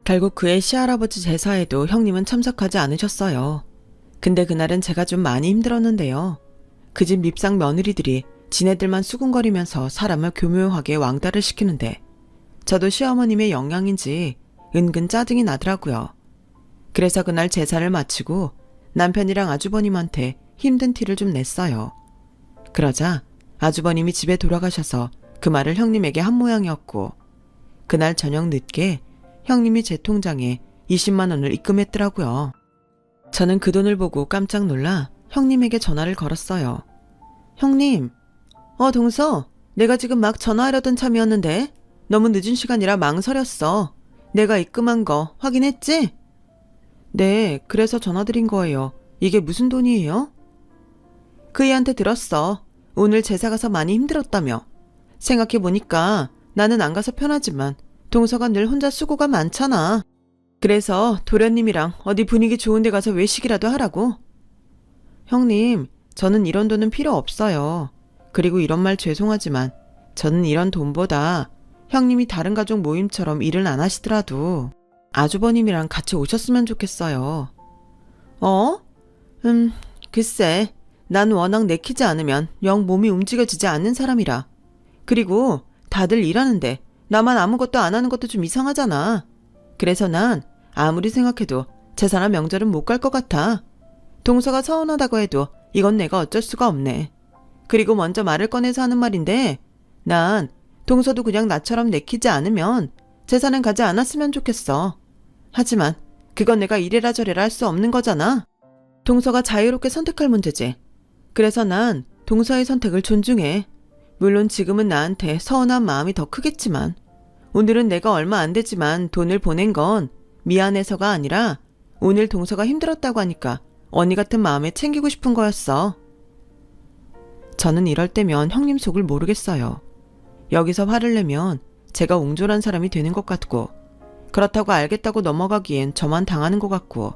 결국 그의 시할아버지 제사에도 형님은 참석하지 않으셨어요. 근데 그날은 제가 좀 많이 힘들었는데요. 그 집 밉상 며느리들이 지네들만 수군거리면서 사람을 교묘하게 왕따를 시키는데 저도 시어머님의 영향인지 은근 짜증이 나더라고요. 그래서 그날 제사를 마치고 남편이랑 아주버님한테 힘든 티를 좀 냈어요. 그러자 아주버님이 집에 돌아가셔서 그 말을 형님에게 한 모양이었고 그날 저녁 늦게 형님이 제 통장에 20만 원을 입금했더라고요. 저는 그 돈을 보고 깜짝 놀라 형님에게 전화를 걸었어요. 형님, 동서, 내가 지금 막 전화하려던 참이었는데 너무 늦은 시간이라 망설였어. 내가 입금한 거 확인했지? 네, 그래서 전화드린 거예요. 이게 무슨 돈이에요? 그이한테 들었어. 오늘 제사 가서 많이 힘들었다며. 생각해보니까 나는 안 가서 편하지만 동서가 늘 혼자 수고가 많잖아. 그래서 도련님이랑 어디 분위기 좋은 데 가서 외식이라도 하라고. 형님, 저는 이런 돈은 필요 없어요. 그리고 이런 말 죄송하지만 저는 이런 돈보다 형님이 다른 가족 모임처럼 일을 안 하시더라도 아주버님이랑 같이 오셨으면 좋겠어요. 글쎄, 난 워낙 내키지 않으면 영 몸이 움직여지지 않는 사람이라. 그리고 다들 일하는데 나만 아무것도 안 하는 것도 좀 이상하잖아. 그래서 난 아무리 생각해도 제사나 명절은 못 갈 것 같아. 동서가 서운하다고 해도 이건 내가 어쩔 수가 없네. 그리고 먼저 말을 꺼내서 하는 말인데 난 동서도 그냥 나처럼 내키지 않으면 제사는 가지 않았으면 좋겠어. 하지만 그건 내가 이래라 저래라 할 수 없는 거잖아. 동서가 자유롭게 선택할 문제지. 그래서 난 동서의 선택을 존중해. 물론 지금은 나한테 서운한 마음이 더 크겠지만 오늘은 내가 얼마 안 되지만 돈을 보낸 건 미안해서가 아니라 오늘 동서가 힘들었다고 하니까 언니 같은 마음에 챙기고 싶은 거였어. 저는 이럴 때면 형님 속을 모르겠어요. 여기서 화를 내면 제가 옹졸한 사람이 되는 것 같고 그렇다고 알겠다고 넘어가기엔 저만 당하는 것 같고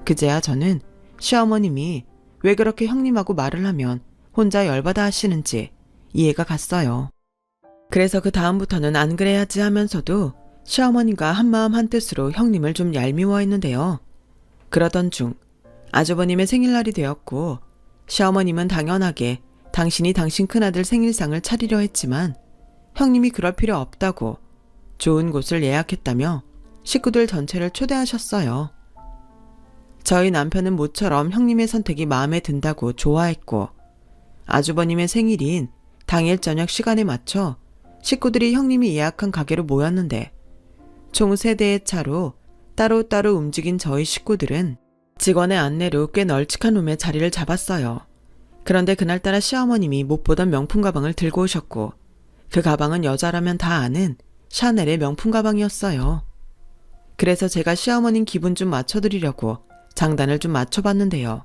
그제야 저는 시어머님이 왜 그렇게 형님하고 말을 하면 혼자 열받아 하시는지 이해가 갔어요. 그래서 그 다음부터는 안 그래야지 하면서도 시어머님과 한마음 한뜻으로 형님을 좀 얄미워했는데요. 그러던 중 아주버님의 생일날이 되었고 시어머님은 당연하게 당신이 당신 큰아들 생일상을 차리려 했지만 형님이 그럴 필요 없다고 좋은 곳을 예약했다며 식구들 전체를 초대하셨어요. 저희 남편은 모처럼 형님의 선택이 마음에 든다고 좋아했고 아주버님의 생일인 당일 저녁 시간에 맞춰 식구들이 형님이 예약한 가게로 모였는데 총 3대의 차로 따로따로 움직인 저희 식구들은 직원의 안내로 꽤 널찍한 룸에 자리를 잡았어요. 그런데 그날따라 시어머님이 못 보던 명품 가방을 들고 오셨고 그 가방은 여자라면 다 아는 샤넬의 명품 가방이었어요. 그래서 제가 시어머님 기분 좀 맞춰드리려고 장단을 좀 맞춰봤는데요.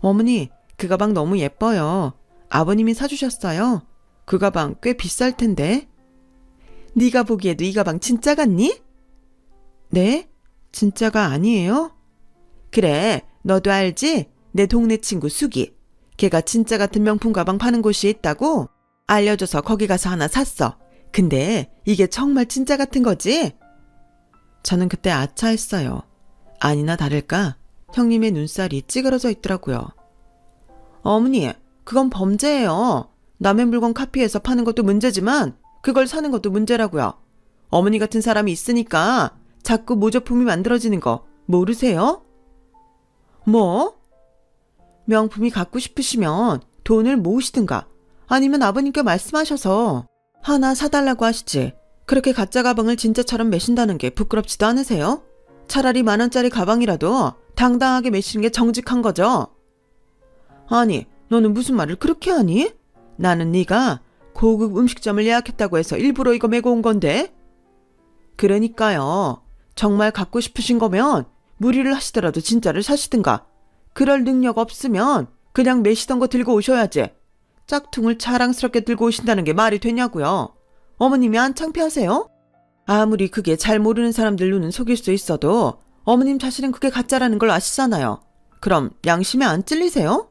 어머니, 그 가방 너무 예뻐요. 아버님이 사주셨어요. 그 가방 꽤 비쌀 텐데. 네가 보기에도 이 가방 진짜 같니? 네? 진짜가 아니에요? 그래, 너도 알지? 내 동네 친구 수기. 걔가 진짜 같은 명품 가방 파는 곳이 있다고 알려줘서 거기 가서 하나 샀어. 근데 이게 정말 진짜 같은 거지? 저는 그때 아차했어요. 아니나 다를까 형님의 눈살이 찌그러져 있더라고요. 어머니, 그건 범죄예요. 남의 물건 카피해서 파는 것도 문제지만 그걸 사는 것도 문제라고요. 어머니 같은 사람이 있으니까 자꾸 모조품이 만들어지는 거 모르세요? 뭐? 명품이 갖고 싶으시면 돈을 모으시든가 아니면 아버님께 말씀하셔서 하나 사달라고 하시지. 그렇게 가짜 가방을 진짜처럼 매신다는 게 부끄럽지도 않으세요? 차라리 10,000원짜리 가방이라도 당당하게 매시는 게 정직한 거죠. 아니, 너는 무슨 말을 그렇게 하니? 나는 네가 고급 음식점을 예약했다고 해서 일부러 이거 메고 온 건데. 그러니까요. 정말 갖고 싶으신 거면 무리를 하시더라도 진짜를 사시든가. 그럴 능력 없으면 그냥 매시던 거 들고 오셔야지. 짝퉁을 자랑스럽게 들고 오신다는 게 말이 되냐고요. 어머님이 안 창피하세요? 아무리 그게 잘 모르는 사람들 눈은 속일 수 있어도 어머님 자신은 그게 가짜라는 걸 아시잖아요. 그럼 양심에 안 찔리세요?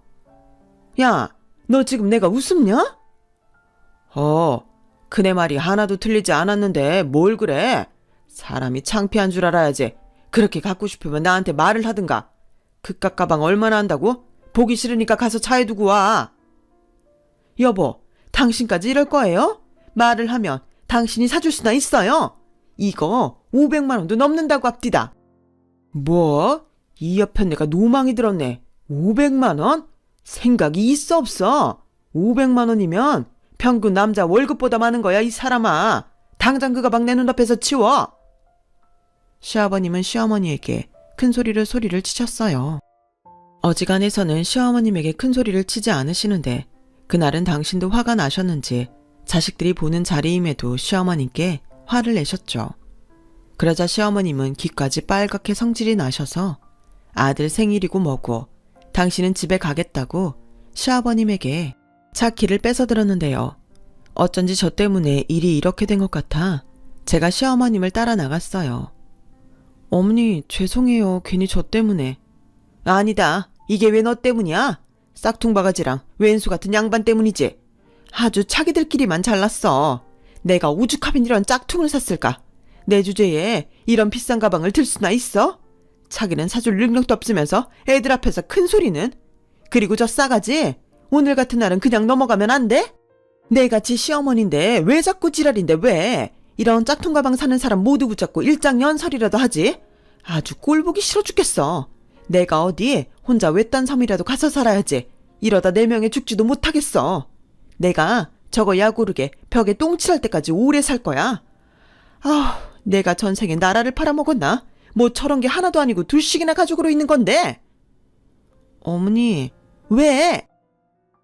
야, 너 지금 내가 우습냐? 그네 말이 하나도 틀리지 않았는데 뭘 그래? 사람이 창피한 줄 알아야지. 그렇게 갖고 싶으면 나한테 말을 하든가. 그깟 가방 얼마나 한다고? 보기 싫으니까 가서 차에 두고 와. 여보, 당신까지 이럴 거예요? 말을 하면 당신이 사줄 수나 있어요? 이거 500만 원도 넘는다고 합디다. 뭐? 이 옆에 내가 노망이 들었네. 500만 원? 생각이 있어 없어? 500만 원이면 평균 남자 월급보다 많은 거야, 이 사람아. 당장 그 가방 내 눈앞에서 치워. 시아버님은 시어머니에게 큰 소리를 치셨어요. 어지간해서는 시어머님에게 큰 소리를 치지 않으시는데 그날은 당신도 화가 나셨는지 자식들이 보는 자리임에도 시어머님께 화를 내셨죠. 그러자 시어머님은 귀까지 빨갛게 성질이 나셔서 아들 생일이고 뭐고 당신은 집에 가겠다고 시아버님에게 차 키를 뺏어들었는데요. 어쩐지 저 때문에 일이 이렇게 된 것 같아 제가 시어머님을 따라 나갔어요. 어머니, 죄송해요. 괜히 저 때문에. 아니다. 이게 왜 너 때문이야? 싹퉁바가지랑 왼수 같은 양반 때문이지. 아주 자기들끼리만 잘났어. 내가 오죽하면 이런 짝퉁을 샀을까? 내 주제에 이런 비싼 가방을 들 수나 있어? 자기는 사줄 능력도 없으면서 애들 앞에서 큰 소리는. 그리고 저 싸가지. 오늘 같은 날은 그냥 넘어가면 안 돼? 내같이 시어머니인데 왜 자꾸 지랄인데 왜? 이런 짝퉁 가방 사는 사람 모두 붙잡고 일장연설이라도 하지? 아주 꼴보기 싫어 죽겠어. 내가 어디 혼자 외딴 섬이라도 가서 살아야지. 이러다 4명에 죽지도 못하겠어. 내가 저거 야구르게 벽에 똥칠할 때까지 오래 살 거야. 내가 전생에 나라를 팔아먹었나? 뭐 저런 게 하나도 아니고 2씩이나 가족으로 있는 건데. 어머니, 왜?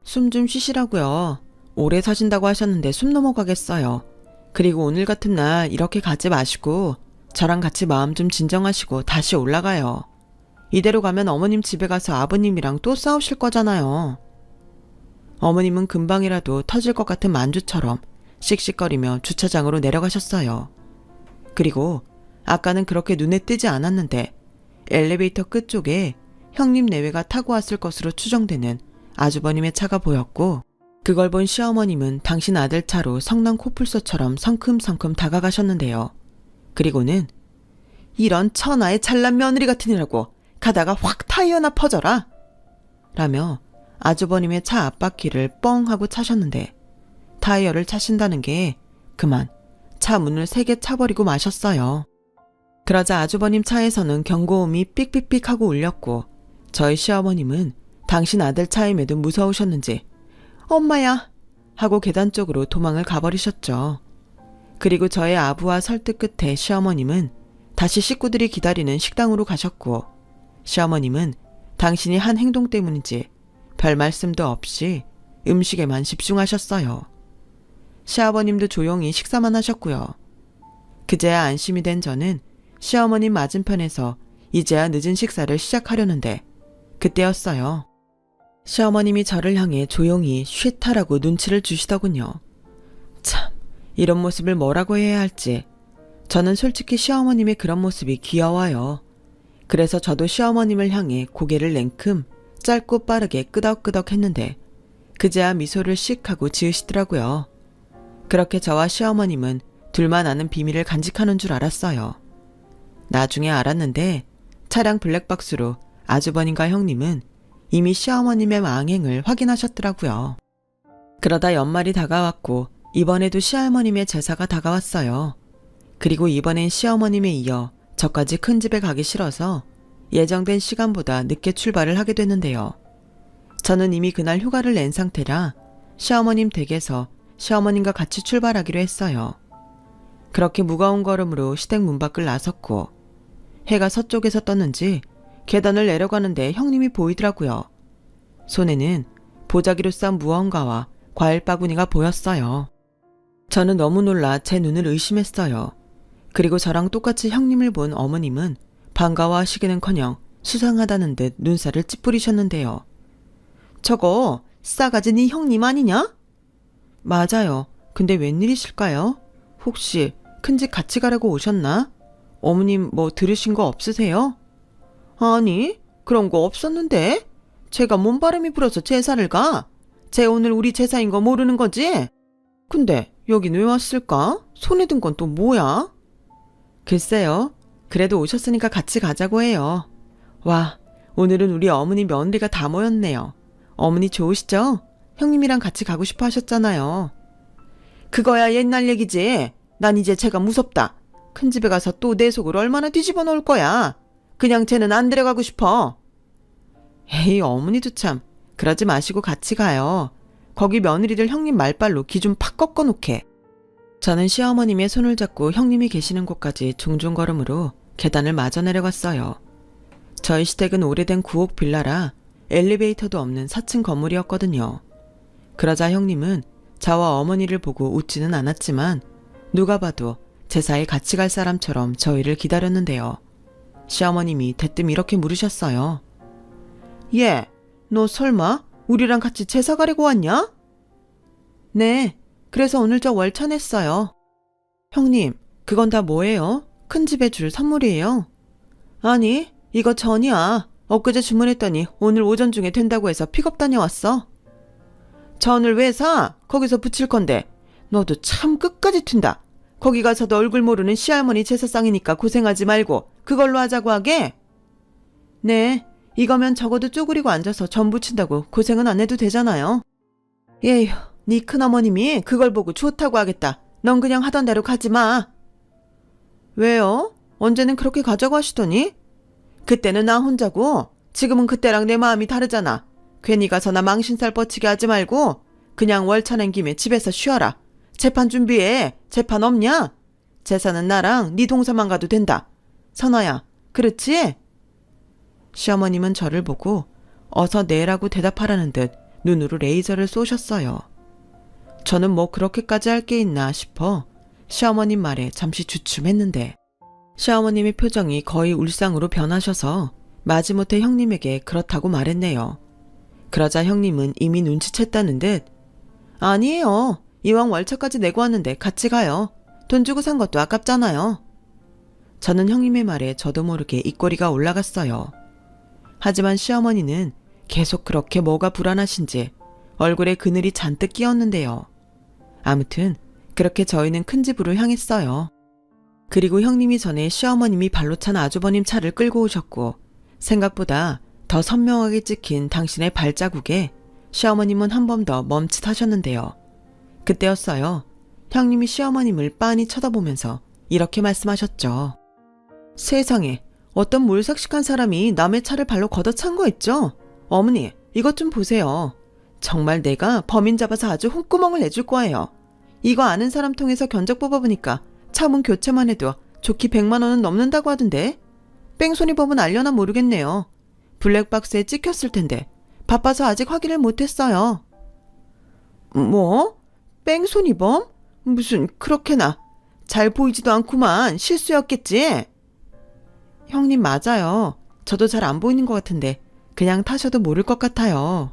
숨 좀 쉬시라고요. 오래 사신다고 하셨는데 숨 넘어가겠어요. 그리고 오늘 같은 날 이렇게 가지 마시고 저랑 같이 마음 좀 진정하시고 다시 올라가요. 이대로 가면 어머님 집에 가서 아버님이랑 또 싸우실 거잖아요. 어머님은 금방이라도 터질 것 같은 만주처럼 씩씩거리며 주차장으로 내려가셨어요. 그리고 아까는 그렇게 눈에 띄지 않았는데 엘리베이터 끝쪽에 형님 내외가 타고 왔을 것으로 추정되는 아주버님의 차가 보였고 그걸 본 시어머님은 당신 아들 차로 성난 코뿔소처럼 성큼성큼 다가가셨는데요. 그리고는 이런 천하의 잘난 며느리 같으니라고 가다가 확 타이어나 퍼져라! 라며 아주버님의 차 앞바퀴를 뻥 하고 차셨는데 타이어를 차신다는 게 그만 차 문을 3개 차버리고 마셨어요. 그러자 아주버님 차에서는 경고음이 삑삑삑 하고 울렸고 저희 시어머님은 당신 아들 차임에도 무서우셨는지 엄마야! 하고 계단 쪽으로 도망을 가버리셨죠. 그리고 저의 아부와 설득 끝에 시어머님은 다시 식구들이 기다리는 식당으로 가셨고 시어머님은 당신이 한 행동 때문인지 별 말씀도 없이 음식에만 집중하셨어요. 시아버님도 조용히 식사만 하셨고요. 그제야 안심이 된 저는 시어머님 맞은편에서 이제야 늦은 식사를 시작하려는데 그때였어요. 시어머님이 저를 향해 조용히 쉿하라고 눈치를 주시더군요. 참, 이런 모습을 뭐라고 해야 할지. 저는 솔직히 시어머님의 그런 모습이 귀여워요. 그래서 저도 시어머님을 향해 고개를 냉큼 짧고 빠르게 끄덕끄덕 했는데 그제야 미소를 씩 하고 지으시더라고요. 그렇게 저와 시어머님은 둘만 아는 비밀을 간직하는 줄 알았어요. 나중에 알았는데 차량 블랙박스로 아주버님과 형님은 이미 시어머님의 망행을 확인하셨더라고요. 그러다 연말이 다가왔고 이번에도 시할머님의 제사가 다가왔어요. 그리고 이번엔 시어머님에 이어 저까지 큰 집에 가기 싫어서 예정된 시간보다 늦게 출발을 하게 됐는데요. 저는 이미 그날 휴가를 낸 상태라 시어머님 댁에서 시어머님과 같이 출발하기로 했어요. 그렇게 무거운 걸음으로 시댁 문 밖을 나섰고 해가 서쪽에서 떴는지 계단을 내려가는데 형님이 보이더라고요. 손에는 보자기로 싼 무언가와 과일 바구니가 보였어요. 저는 너무 놀라 제 눈을 의심했어요. 그리고 저랑 똑같이 형님을 본 어머님은 반가워하시기는커녕 수상하다는 듯 눈살을 찌푸리셨는데요. 저거 싸가지 네 형님 아니냐? 맞아요. 근데 웬일이실까요? 혹시 큰 집 같이 가려고 오셨나? 어머님 뭐 들으신 거 없으세요? 아니, 그런 거 없었는데. 제가 몸바람이 불어서 제사를 가. 쟤 오늘 우리 제사인 거 모르는 거지? 근데 여긴 왜 왔을까? 손에 든 건 또 뭐야? 글쎄요. 그래도 오셨으니까 같이 가자고 해요. 와, 오늘은 우리 어머니 며느리가 다 모였네요. 어머니 좋으시죠? 형님이랑 같이 가고 싶어 하셨잖아요. 그거야 옛날 얘기지. 난 이제 쟤가 무섭다. 큰 집에 가서 또 내 속을 얼마나 뒤집어 놓을 거야. 그냥 쟤는 안 데려가고 싶어. 에이, 어머니도 참. 그러지 마시고 같이 가요. 거기 며느리들 형님 말빨로 기 좀 팍 꺾어놓게. 저는 시어머님의 손을 잡고 형님이 계시는 곳까지 종종 걸음으로 계단을 마저 내려갔어요. 저희 시댁은 오래된 구옥 빌라라 엘리베이터도 없는 4층 건물이었거든요. 그러자 형님은 저와 어머니를 보고 웃지는 않았지만 누가 봐도 제사에 같이 갈 사람처럼 저희를 기다렸는데요. 시어머님이 대뜸 이렇게 물으셨어요. 얘, 너 설마 우리랑 같이 제사 가려고 왔냐? 네, 그래서 오늘 저 월차 냈어요. 형님, 그건 다 뭐예요? 큰 집에 줄 선물이에요? 아니, 이거 전이야. 엊그제 주문했더니 오늘 오전 중에 된다고 해서 픽업 다녀왔어. 전을 왜 사? 거기서 붙일 건데. 너도 참 끝까지 튄다. 거기 가서도 얼굴 모르는 시할머니 제사상이니까 고생하지 말고 그걸로 하자고 하게? 네, 이거면 적어도 쪼그리고 앉아서 전 부친다고 고생은 안 해도 되잖아요. 에휴, 네 큰어머님이 그걸 보고 좋다고 하겠다. 넌 그냥 하던 대로 가지 마. 왜요? 언제는 그렇게 가자고 하시더니? 그때는 나 혼자고 지금은 그때랑 내 마음이 다르잖아. 괜히 가서 나 망신살 뻗치게 하지 말고 그냥 월차 낸 김에 집에서 쉬어라. 재판 준비해. 재판 없냐? 제사는 나랑 네 동서만 가도 된다. 선아야, 그렇지? 시어머님은 저를 보고 어서 내라고 대답하라는 듯 눈으로 레이저를 쏘셨어요. 저는 뭐 그렇게까지 할 게 있나 싶어 시어머님 말에 잠시 주춤했는데 시어머님의 표정이 거의 울상으로 변하셔서 마지못해 형님에게 그렇다고 말했네요. 그러자 형님은 이미 눈치챘다는 듯 아니에요. 이왕 월차까지 내고 왔는데 같이 가요. 돈 주고 산 것도 아깝잖아요. 저는 형님의 말에 저도 모르게 입꼬리가 올라갔어요. 하지만 시어머니는 계속 그렇게 뭐가 불안하신지 얼굴에 그늘이 잔뜩 끼었는데요. 아무튼 그렇게 저희는 큰 집으로 향했어요. 그리고 형님이 전에 시어머님이 발로 찬 아주버님 차를 끌고 오셨고 생각보다 더 선명하게 찍힌 당신의 발자국에 시어머님은 한 번 더 멈칫하셨는데요. 그때였어요. 형님이 시어머님을 빤히 쳐다보면서 이렇게 말씀하셨죠. 세상에, 어떤 몰삭식한 사람이 남의 차를 발로 걷어찬 거 있죠? 어머니, 이것 좀 보세요. 정말 내가 범인 잡아서 아주 홍구멍을 내줄 거예요. 이거 아는 사람 통해서 견적 뽑아보니까 차문 교체만 해도 좋기 100만 원은 넘는다고 하던데. 뺑소니 범은 알려나 모르겠네요. 블랙박스에 찍혔을 텐데 바빠서 아직 확인을 못했어요. 뭐? 뺑소니 범? 무슨 그렇게나. 잘 보이지도 않구만. 실수였겠지? 형님 맞아요. 저도 잘 안 보이는 것 같은데 그냥 타셔도 모를 것 같아요.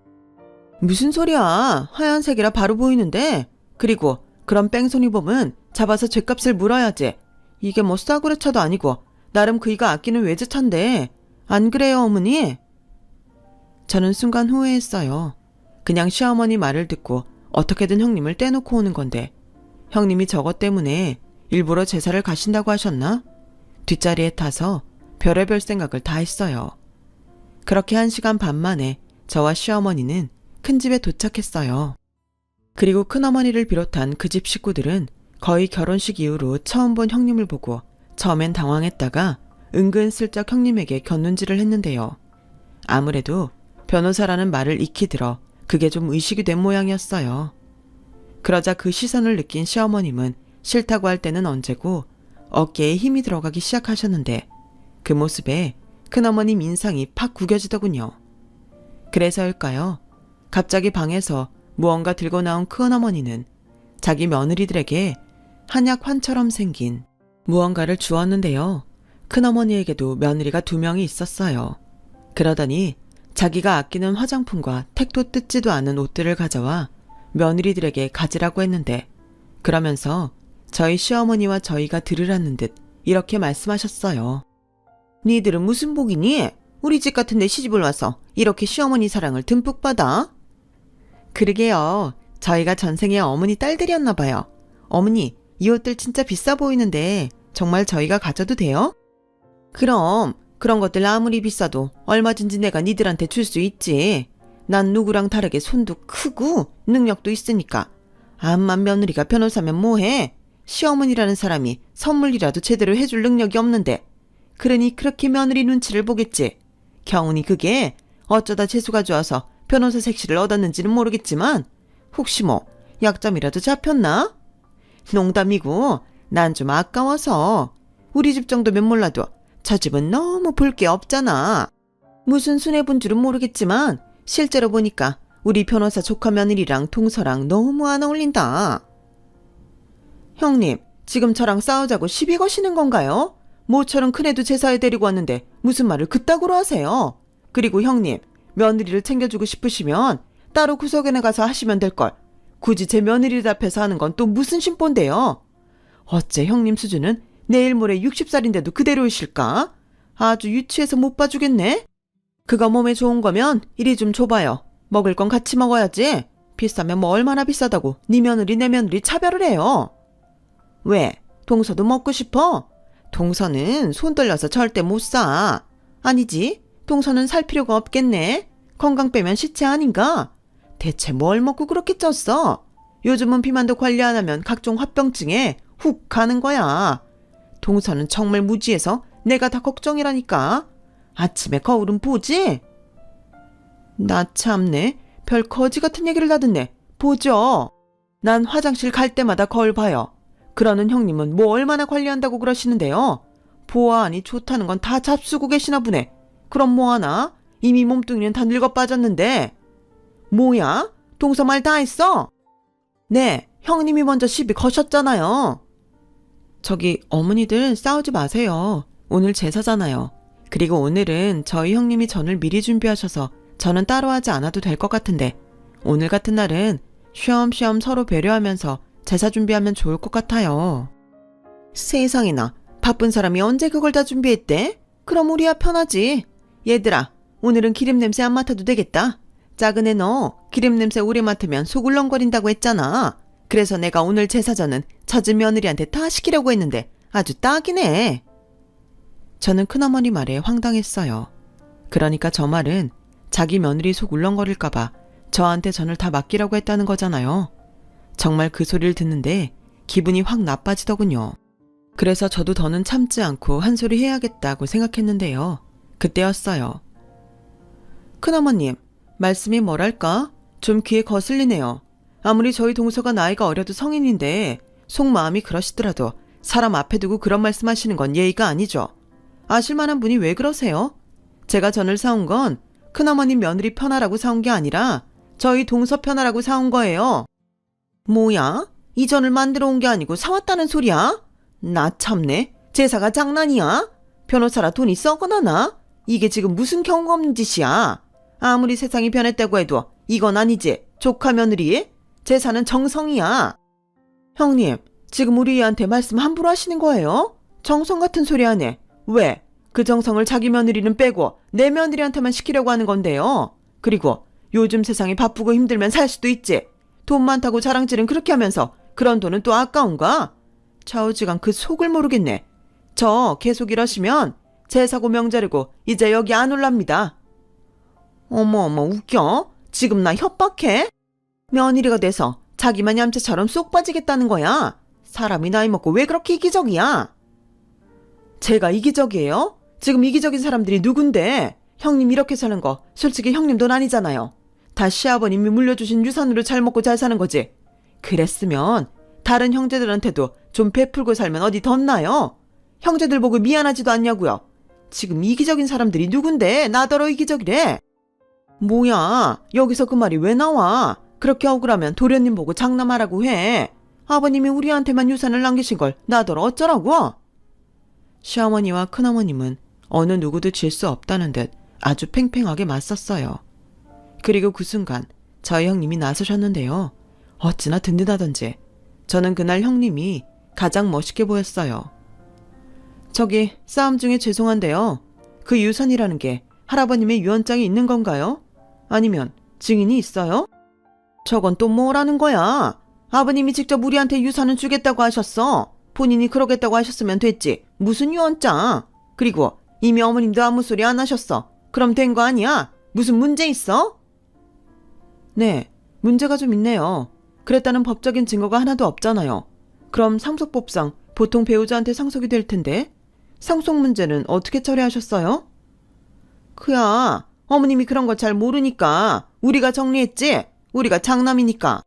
무슨 소리야. 하얀색이라 바로 보이는데. 그리고 그런 뺑소니범은 잡아서 죗값을 물어야지. 이게 뭐 싸구려 차도 아니고 나름 그이가 아끼는 외제차인데. 안 그래요 어머니? 저는 순간 후회했어요. 그냥 시어머니 말을 듣고 어떻게든 형님을 떼놓고 오는 건데 형님이 저것 때문에 일부러 제사를 가신다고 하셨나? 뒷자리에 타서 별의별 생각을 다 했어요. 그렇게 1시간 반 만에 저와 시어머니는 큰 집에 도착했어요. 그리고 큰어머니를 비롯한 그 집 식구들은 거의 결혼식 이후로 처음 본 형님을 보고 처음엔 당황했다가 은근슬쩍 형님에게 곁눈질을 했는데요. 아무래도 변호사라는 말을 익히 들어 그게 좀 의식이 된 모양이었어요. 그러자 그 시선을 느낀 시어머님은 싫다고 할 때는 언제고 어깨에 힘이 들어가기 시작하셨는데 그 모습에 큰어머님 인상이 팍 구겨지더군요. 그래서일까요? 갑자기 방에서 무언가 들고 나온 큰어머니는 자기 며느리들에게 한약 환처럼 생긴 무언가를 주었는데요. 큰어머니에게도 며느리가 2명이 있었어요. 그러더니 자기가 아끼는 화장품과 택도 뜯지도 않은 옷들을 가져와 며느리들에게 가지라고 했는데 그러면서 저희 시어머니와 저희가 들으라는 듯 이렇게 말씀하셨어요. 니들은 무슨 복이니? 우리 집 같은 데 시집을 와서 이렇게 시어머니 사랑을 듬뿍 받아? 그러게요. 저희가 전생에 어머니 딸들이었나 봐요. 어머니, 이 옷들 진짜 비싸 보이는데 정말 저희가 가져도 돼요? 그럼 그런 것들 아무리 비싸도 얼마든지 내가 니들한테 줄 수 있지. 난 누구랑 다르게 손도 크고 능력도 있으니까. 암만 며느리가 변호사면 뭐해? 시어머니라는 사람이 선물이라도 제대로 해줄 능력이 없는데. 그러니 그렇게 며느리 눈치를 보겠지. 경운이 그게 어쩌다 재수가 좋아서 변호사 색시를 얻었는지는 모르겠지만 혹시 뭐 약점이라도 잡혔나? 농담이고 난 좀 아까워서. 우리 집 정도면 몰라도 저 집은 너무 볼 게 없잖아. 무슨 순애본 줄은 모르겠지만 실제로 보니까 우리 변호사 조카 며느리랑 동서랑 너무 안 어울린다. 형님, 지금 저랑 싸우자고 시비 거시는 건가요? 모처럼 큰애도 제사에 데리고 왔는데 무슨 말을 그따구로 하세요? 그리고 형님, 며느리를 챙겨주고 싶으시면 따로 구석에 가서 하시면 될걸. 굳이 제 며느리들 앞에서 하는 건 또 무슨 심보인데요? 어째 형님 수준은 내일 모레 60살인데도 그대로이실까? 아주 유치해서 못 봐주겠네? 그거 몸에 좋은 거면 이리 좀 줘봐요. 먹을 건 같이 먹어야지. 비싸면 뭐 얼마나 비싸다고 네 며느리 내 며느리 차별을 해요. 왜? 동서도 먹고 싶어? 동서는 손 떨려서 절대 못 사. 아니지, 동서는 살 필요가 없겠네. 건강 빼면 시체 아닌가? 대체 뭘 먹고 그렇게 쪘어? 요즘은 비만도 관리 안 하면 각종 화병증에 훅 가는 거야. 동서는 정말 무지해서 내가 다 걱정이라니까. 아침에 거울은 보지? 나 참네. 별 거지 같은 얘기를 다 듣네. 보죠. 난 화장실 갈 때마다 거울 봐요. 그러는 형님은 뭐 얼마나 관리한다고 그러시는데요. 보아하니 좋다는 건 다 잡수고 계시나 보네. 그럼 뭐하나? 이미 몸뚱이는 다 늙어 빠졌는데. 뭐야? 동서 말 다 했어? 네, 형님이 먼저 시비 거셨잖아요. 저기 어머니들 싸우지 마세요. 오늘 제사잖아요. 그리고 오늘은 저희 형님이 전을 미리 준비하셔서 저는 따로 하지 않아도 될 것 같은데 오늘 같은 날은 쉬엄쉬엄 서로 배려하면서 제사 준비하면 좋을 것 같아요. 세상에나, 바쁜 사람이 언제 그걸 다 준비했대? 그럼 우리야 편하지. 얘들아, 오늘은 기름냄새 안 맡아도 되겠다. 작은 애 너 기름냄새 오래 맡으면 속 울렁거린다고 했잖아. 그래서 내가 오늘 제사전은 젖은 며느리한테 다 시키려고 했는데 아주 딱이네. 저는 큰어머니 말에 황당했어요. 그러니까 저 말은 자기 며느리 속 울렁거릴까봐 저한테 전을 다 맡기라고 했다는 거잖아요. 정말 그 소리를 듣는데 기분이 확 나빠지더군요. 그래서 저도 더는 참지 않고 한 소리 해야겠다고 생각했는데요. 그때였어요. 큰어머님, 말씀이 뭐랄까? 좀 귀에 거슬리네요. 아무리 저희 동서가 나이가 어려도 성인인데 속마음이 그러시더라도 사람 앞에 두고 그런 말씀하시는 건 예의가 아니죠. 아실만한 분이 왜 그러세요? 제가 전을 사온 건 큰어머님 며느리 편하라고 사온 게 아니라 저희 동서 편하라고 사온 거예요. 뭐야? 이전을 만들어 온 게 아니고 사왔다는 소리야? 나 참네. 제사가 장난이야? 변호사라 돈이 썩어나나? 이게 지금 무슨 경고 없는 짓이야? 아무리 세상이 변했다고 해도 이건 아니지. 조카 며느리? 제사는 정성이야. 형님, 지금 우리한테 말씀 함부로 하시는 거예요? 정성 같은 소리 하네. 왜? 그 정성을 자기 며느리는 빼고 내 며느리한테만 시키려고 하는 건데요. 그리고 요즘 세상이 바쁘고 힘들면 살 수도 있지. 돈 많다고 자랑질은 그렇게 하면서 그런 돈은 또 아까운가? 좌우지간 그 속을 모르겠네. 저 계속 이러시면 제사고 명절이고 이제 여기 안 올랍니다. 어머 웃겨? 지금 나 협박해? 며느리가 돼서 자기만 얌체처럼 쏙 빠지겠다는 거야. 사람이 나이 먹고 왜 그렇게 이기적이야? 제가 이기적이에요? 지금 이기적인 사람들이 누군데? 형님 이렇게 사는 거 솔직히 형님 돈 아니잖아요. 다 시아버님이 물려주신 유산으로 잘 먹고 잘 사는 거지. 그랬으면 다른 형제들한테도 좀 베풀고 살면 어디 덧나요? 형제들 보고 미안하지도 않냐고요. 지금 이기적인 사람들이 누군데 나더러 이기적이래. 뭐야, 여기서 그 말이 왜 나와? 그렇게 억울하면 도련님 보고 장담하라고 해. 아버님이 우리한테만 유산을 남기신 걸 나더러 어쩌라고? 시어머니와 큰어머님은 어느 누구도 질 수 없다는 듯 아주 팽팽하게 맞섰어요. 그리고 그 순간 저희 형님이 나서셨는데요. 어찌나 든든하던지 저는 그날 형님이 가장 멋있게 보였어요. 저기 싸움 중에 죄송한데요. 그 유산이라는 게 할아버님의 유언장이 있는 건가요? 아니면 증인이 있어요? 저건 또 뭐라는 거야? 아버님이 직접 우리한테 유산을 주겠다고 하셨어. 본인이 그러겠다고 하셨으면 됐지. 무슨 유언장? 그리고 이미 어머님도 아무 소리 안 하셨어. 그럼 된 거 아니야? 무슨 문제 있어? 네, 문제가 좀 있네요. 그랬다는 법적인 증거가 하나도 없잖아요. 그럼 상속법상 보통 배우자한테 상속이 될 텐데 상속 문제는 어떻게 처리하셨어요? 그야 어머님이 그런 거 잘 모르니까 우리가 정리했지. 우리가 장남이니까.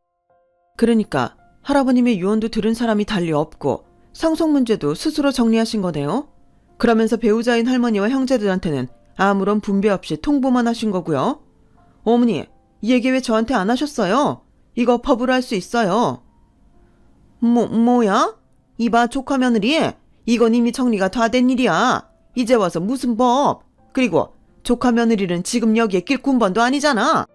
그러니까 할아버님의 유언도 들은 사람이 달리 없고 상속 문제도 스스로 정리하신 거네요. 그러면서 배우자인 할머니와 형제들한테는 아무런 분배 없이 통보만 하신 거고요. 어머니, 이 얘기 왜 저한테 안 하셨어요? 이거 법으로 할 수 있어요. 뭐야? 이봐 조카 며느리, 이건 이미 정리가 다 된 일이야. 이제 와서 무슨 법? 그리고 조카 며느리는 지금 여기에 낄 군번도 아니잖아.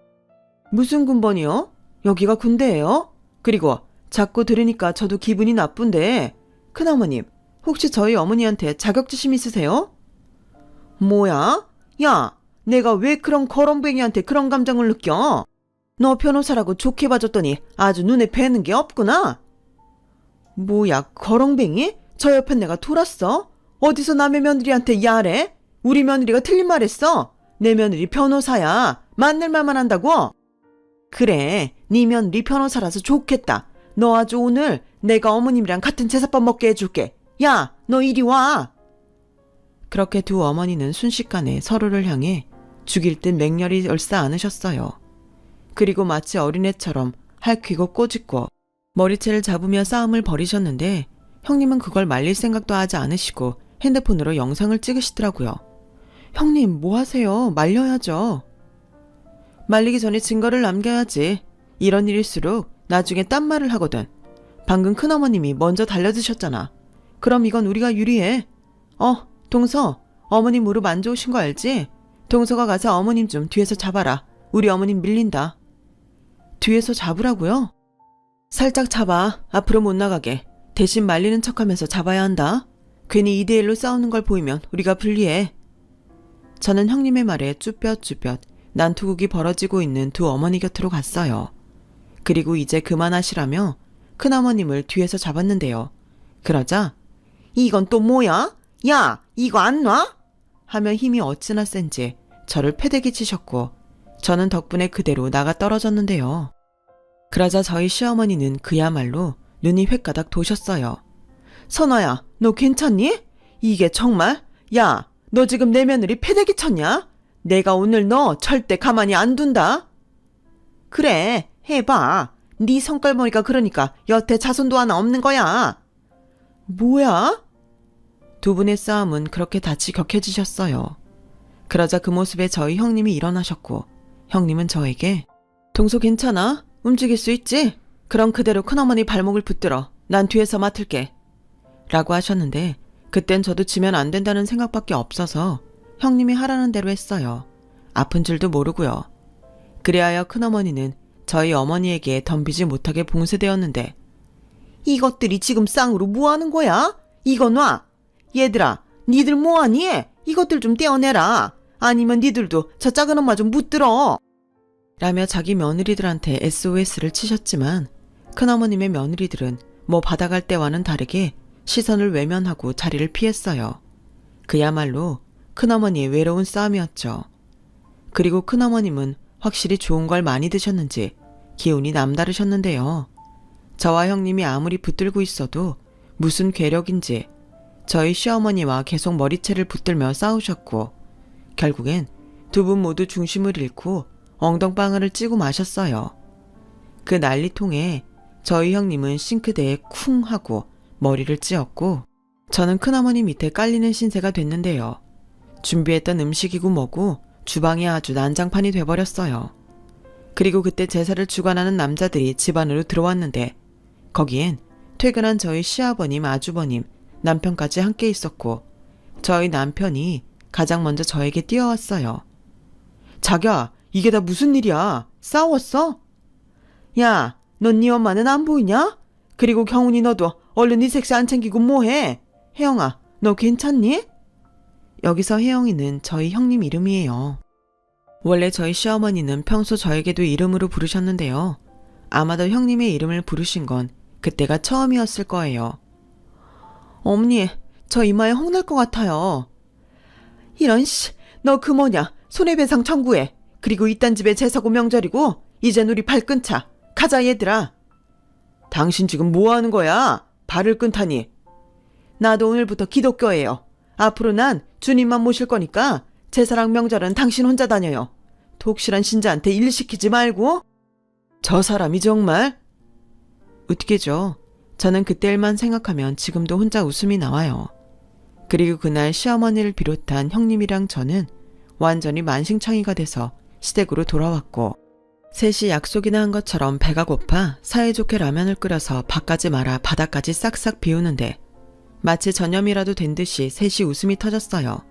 무슨 군번이요? 여기가 군대예요? 그리고 자꾸 들으니까 저도 기분이 나쁜데 큰어머님, 혹시 저희 어머니한테 자격지심 있으세요? 뭐야? 야, 내가 왜 그런 거렁뱅이한테 그런 감정을 느껴? 너 변호사라고 좋게 봐줬더니 아주 눈에 뵈는 게 없구나. 뭐야, 거렁뱅이? 저 옆엔 내가 돌았어? 어디서 남의 며느리한테 야래? 우리 며느리가 틀린 말 했어. 내 며느리 변호사야. 맞는 말만 한다고? 그래, 네 며느리 변호사라서 좋겠다. 너 아주 오늘 내가 어머님이랑 같은 제사밥 먹게 해줄게. 야, 너 이리 와. 그렇게 두 어머니는 순식간에 서로를 향해 죽일 듯 맹렬히 얼싸 안으셨어요. 그리고 마치 어린애처럼 할퀴고 꼬집고 머리채를 잡으며 싸움을 벌이셨는데 형님은 그걸 말릴 생각도 하지 않으시고 핸드폰으로 영상을 찍으시더라고요. 형님, 뭐 하세요? 말려야죠. 말리기 전에 증거를 남겨야지. 이런 일일수록 나중에 딴 말을 하거든. 방금 큰어머님이 먼저 달려드셨잖아. 그럼 이건 우리가 유리해. 동서, 어머님 무릎 안 좋으신 거 알지? 동서가 가서 어머님 좀 뒤에서 잡아라. 우리 어머님 밀린다. 뒤에서 잡으라고요? 살짝 잡아. 앞으로 못 나가게. 대신 말리는 척하면서 잡아야 한다. 괜히 2대1로 싸우는 걸 보이면 우리가 불리해. 저는 형님의 말에 쭈뼛쭈뼛 난투극이 벌어지고 있는 두 어머니 곁으로 갔어요. 그리고 이제 그만하시라며 큰어머님을 뒤에서 잡았는데요. 그러자 이건 또 뭐야? 야, 이거 안 놔? 하며 힘이 어찌나 센지 저를 패대기 치셨고 저는 덕분에 그대로 나가 떨어졌는데요. 그러자 저희 시어머니는 그야말로 눈이 횟가닥 도셨어요. 선아야, 너 괜찮니? 이게 정말? 야, 너 지금 내 며느리 패대기 쳤냐? 내가 오늘 너 절대 가만히 안 둔다. 그래, 해봐. 네 성깔머리가 그러니까 여태 자손도 하나 없는 거야. 뭐야? 두 분의 싸움은 그렇게 다치 격해지셨어요. 그러자 그 모습에 저희 형님이 일어나셨고 형님은 저에게 동서 괜찮아? 움직일 수 있지? 그럼 그대로 큰어머니 발목을 붙들어. 난 뒤에서 맡을게. 라고 하셨는데 그땐 저도 지면 안 된다는 생각밖에 없어서 형님이 하라는 대로 했어요. 아픈 줄도 모르고요. 그리하여 큰어머니는 저희 어머니에게 덤비지 못하게 봉쇄되었는데 이것들이 지금 쌍으로 뭐하는 거야? 이거 놔! 얘들아, 니들 뭐하니? 이것들 좀 떼어내라. 아니면 니들도 저 작은 엄마 좀 붙들어. 라며 자기 며느리들한테 SOS를 치셨지만 큰어머님의 며느리들은 뭐 받아갈 때와는 다르게 시선을 외면하고 자리를 피했어요. 그야말로 큰어머니의 외로운 싸움이었죠. 그리고 큰어머님은 확실히 좋은 걸 많이 드셨는지 기운이 남다르셨는데요. 저와 형님이 아무리 붙들고 있어도 무슨 괴력인지 저희 시어머니와 계속 머리채를 붙들며 싸우셨고 결국엔 두 분 모두 중심을 잃고 엉덩방아를 찌고 마셨어요. 그 난리통에 저희 형님은 싱크대에 쿵 하고 머리를 찧었고 저는 큰어머니 밑에 깔리는 신세가 됐는데요. 준비했던 음식이고 뭐고 주방이 아주 난장판이 돼버렸어요. 그리고 그때 제사를 주관하는 남자들이 집 안으로 들어왔는데 거기엔 퇴근한 저희 시아버님, 아주버님, 남편까지 함께 있었고 저희 남편이 가장 먼저 저에게 뛰어왔어요. 자기야, 이게 다 무슨 일이야? 싸웠어? 야, 넌 네 엄마는 안 보이냐? 그리고 경훈이 너도 얼른 네 색시 안 챙기고 뭐해? 혜영아, 너 괜찮니? 여기서 혜영이는 저희 형님 이름이에요. 원래 저희 시어머니는 평소 저에게도 이름으로 부르셨는데요. 아마도 형님의 이름을 부르신 건 그때가 처음이었을 거예요. 어머니, 저 이마에 홍날 것 같아요. 이런 씨, 너 그 뭐냐, 손해배상 청구해. 그리고 이딴 집에 제사고 명절이고 이젠 우리 발 끊자. 가자 얘들아. 당신 지금 뭐 하는 거야? 발을 끊다니. 나도 오늘부터 기독교예요. 앞으로 난 주님만 모실 거니까 제사랑 명절은 당신 혼자 다녀요. 독실한 신자한테 일 시키지 말고. 저 사람이 정말. 웃기죠. 저는 그때 일만 생각하면 지금도 혼자 웃음이 나와요. 그리고 그날 시어머니를 비롯한 형님이랑 저는 완전히 만신창이가 돼서 시댁으로 돌아왔고 셋이 약속이나 한 것처럼 배가 고파 사이좋게 라면을 끓여서 밥까지 말아 바닥까지 싹싹 비우는데 마치 전염이라도 된 듯이 셋이 웃음이 터졌어요.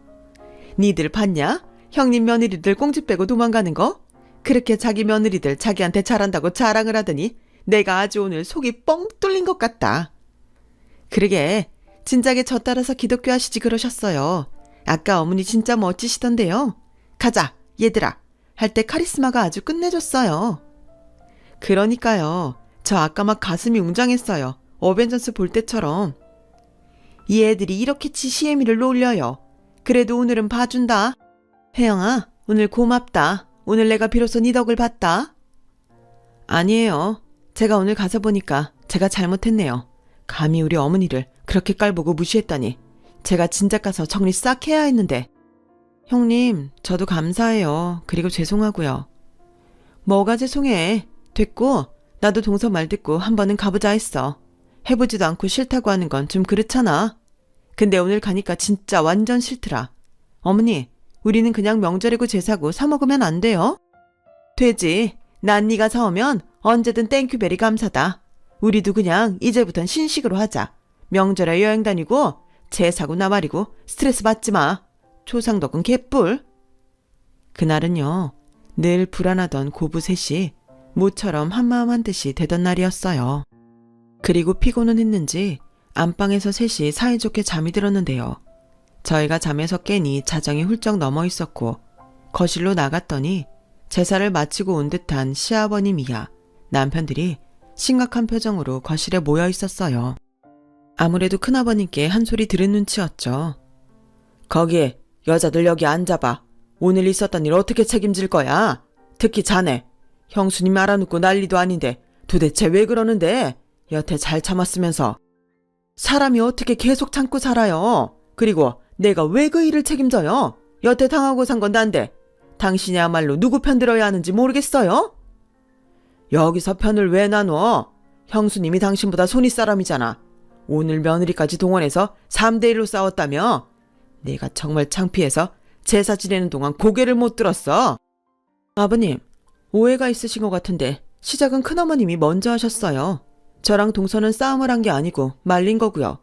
니들 봤냐? 형님 며느리들 꽁지 빼고 도망가는 거? 그렇게 자기 며느리들 자기한테 잘한다고 자랑을 하더니 내가 아주 오늘 속이 뻥 뚫린 것 같다. 그러게 진작에 저 따라서 기독교 하시지 그러셨어요. 아까 어머니 진짜 멋지시던데요. 가자 얘들아. 할 때 카리스마가 아주 끝내줬어요. 그러니까요. 저 아까 막 가슴이 웅장했어요. 어벤져스 볼 때처럼. 이 애들이 이렇게 지시애미를 놀려요. 그래도 오늘은 봐준다. 혜영아, 오늘 고맙다. 오늘 내가 비로소 네 덕을 봤다. 아니에요. 제가 오늘 가서 보니까 제가 잘못했네요. 감히 우리 어머니를 그렇게 깔보고 무시했다니. 제가 진작 가서 정리 싹 해야 했는데. 형님, 저도 감사해요. 그리고 죄송하고요. 뭐가 죄송해. 됐고 나도 동서 말 듣고 한 번은 가보자 했어. 해보지도 않고 싫다고 하는 건 좀 그렇잖아. 근데 오늘 가니까 진짜 완전 싫더라. 어머니, 우리는 그냥 명절이고 제사고 사 먹으면 안 돼요? 되지. 난 네가 사오면 언제든 땡큐베리 감사다. 우리도 그냥 이제부턴 신식으로 하자. 명절에 여행 다니고 제사고 나발이고 스트레스 받지 마. 초상덕은 개뿔. 그날은요. 늘 불안하던 고부 셋이 모처럼 한마음 한뜻이 되던 날이었어요. 그리고 피곤은 했는지 안방에서 셋이 사이좋게 잠이 들었는데요. 저희가 잠에서 깨니 자정이 훌쩍 넘어 있었고 거실로 나갔더니 제사를 마치고 온 듯한 시아버님 이하 남편들이 심각한 표정으로 거실에 모여 있었어요. 아무래도 큰아버님께 한 소리 들은 눈치였죠. 거기 여자들 여기 앉아봐. 오늘 있었던 일 어떻게 책임질 거야? 특히 자네. 형수님 알아놓고 난리도 아닌데 도대체 왜 그러는데? 여태 잘 참았으면서. 사람이 어떻게 계속 참고 살아요? 그리고 내가 왜 그 일을 책임져요? 여태 당하고 산 건 난데 당신이야말로 누구 편 들어야 하는지 모르겠어요? 여기서 편을 왜 나눠? 형수님이 당신보다 손윗 사람이잖아. 오늘 며느리까지 동원해서 3대1로 싸웠다며? 내가 정말 창피해서 제사 지내는 동안 고개를 못 들었어. 아버님, 오해가 있으신 것 같은데 시작은 큰어머님이 먼저 하셨어요. 저랑 동서는 싸움을 한 게 아니고 말린 거고요.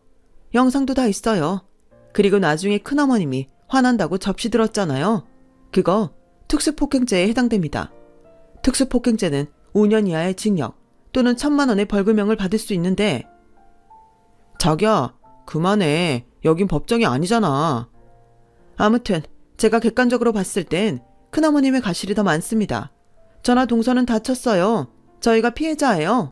영상도 다 있어요. 그리고 나중에 큰어머님이 화난다고 접시 들었잖아요. 그거 특수폭행죄에 해당됩니다. 특수폭행죄는 5년 이하의 징역 또는 1,000만 원의 벌금형을 받을 수 있는데 자기야, 그만해. 여긴 법정이 아니잖아. 아무튼 제가 객관적으로 봤을 땐 큰어머님의 가실이 더 많습니다. 저나 동서는 다쳤어요. 저희가 피해자예요.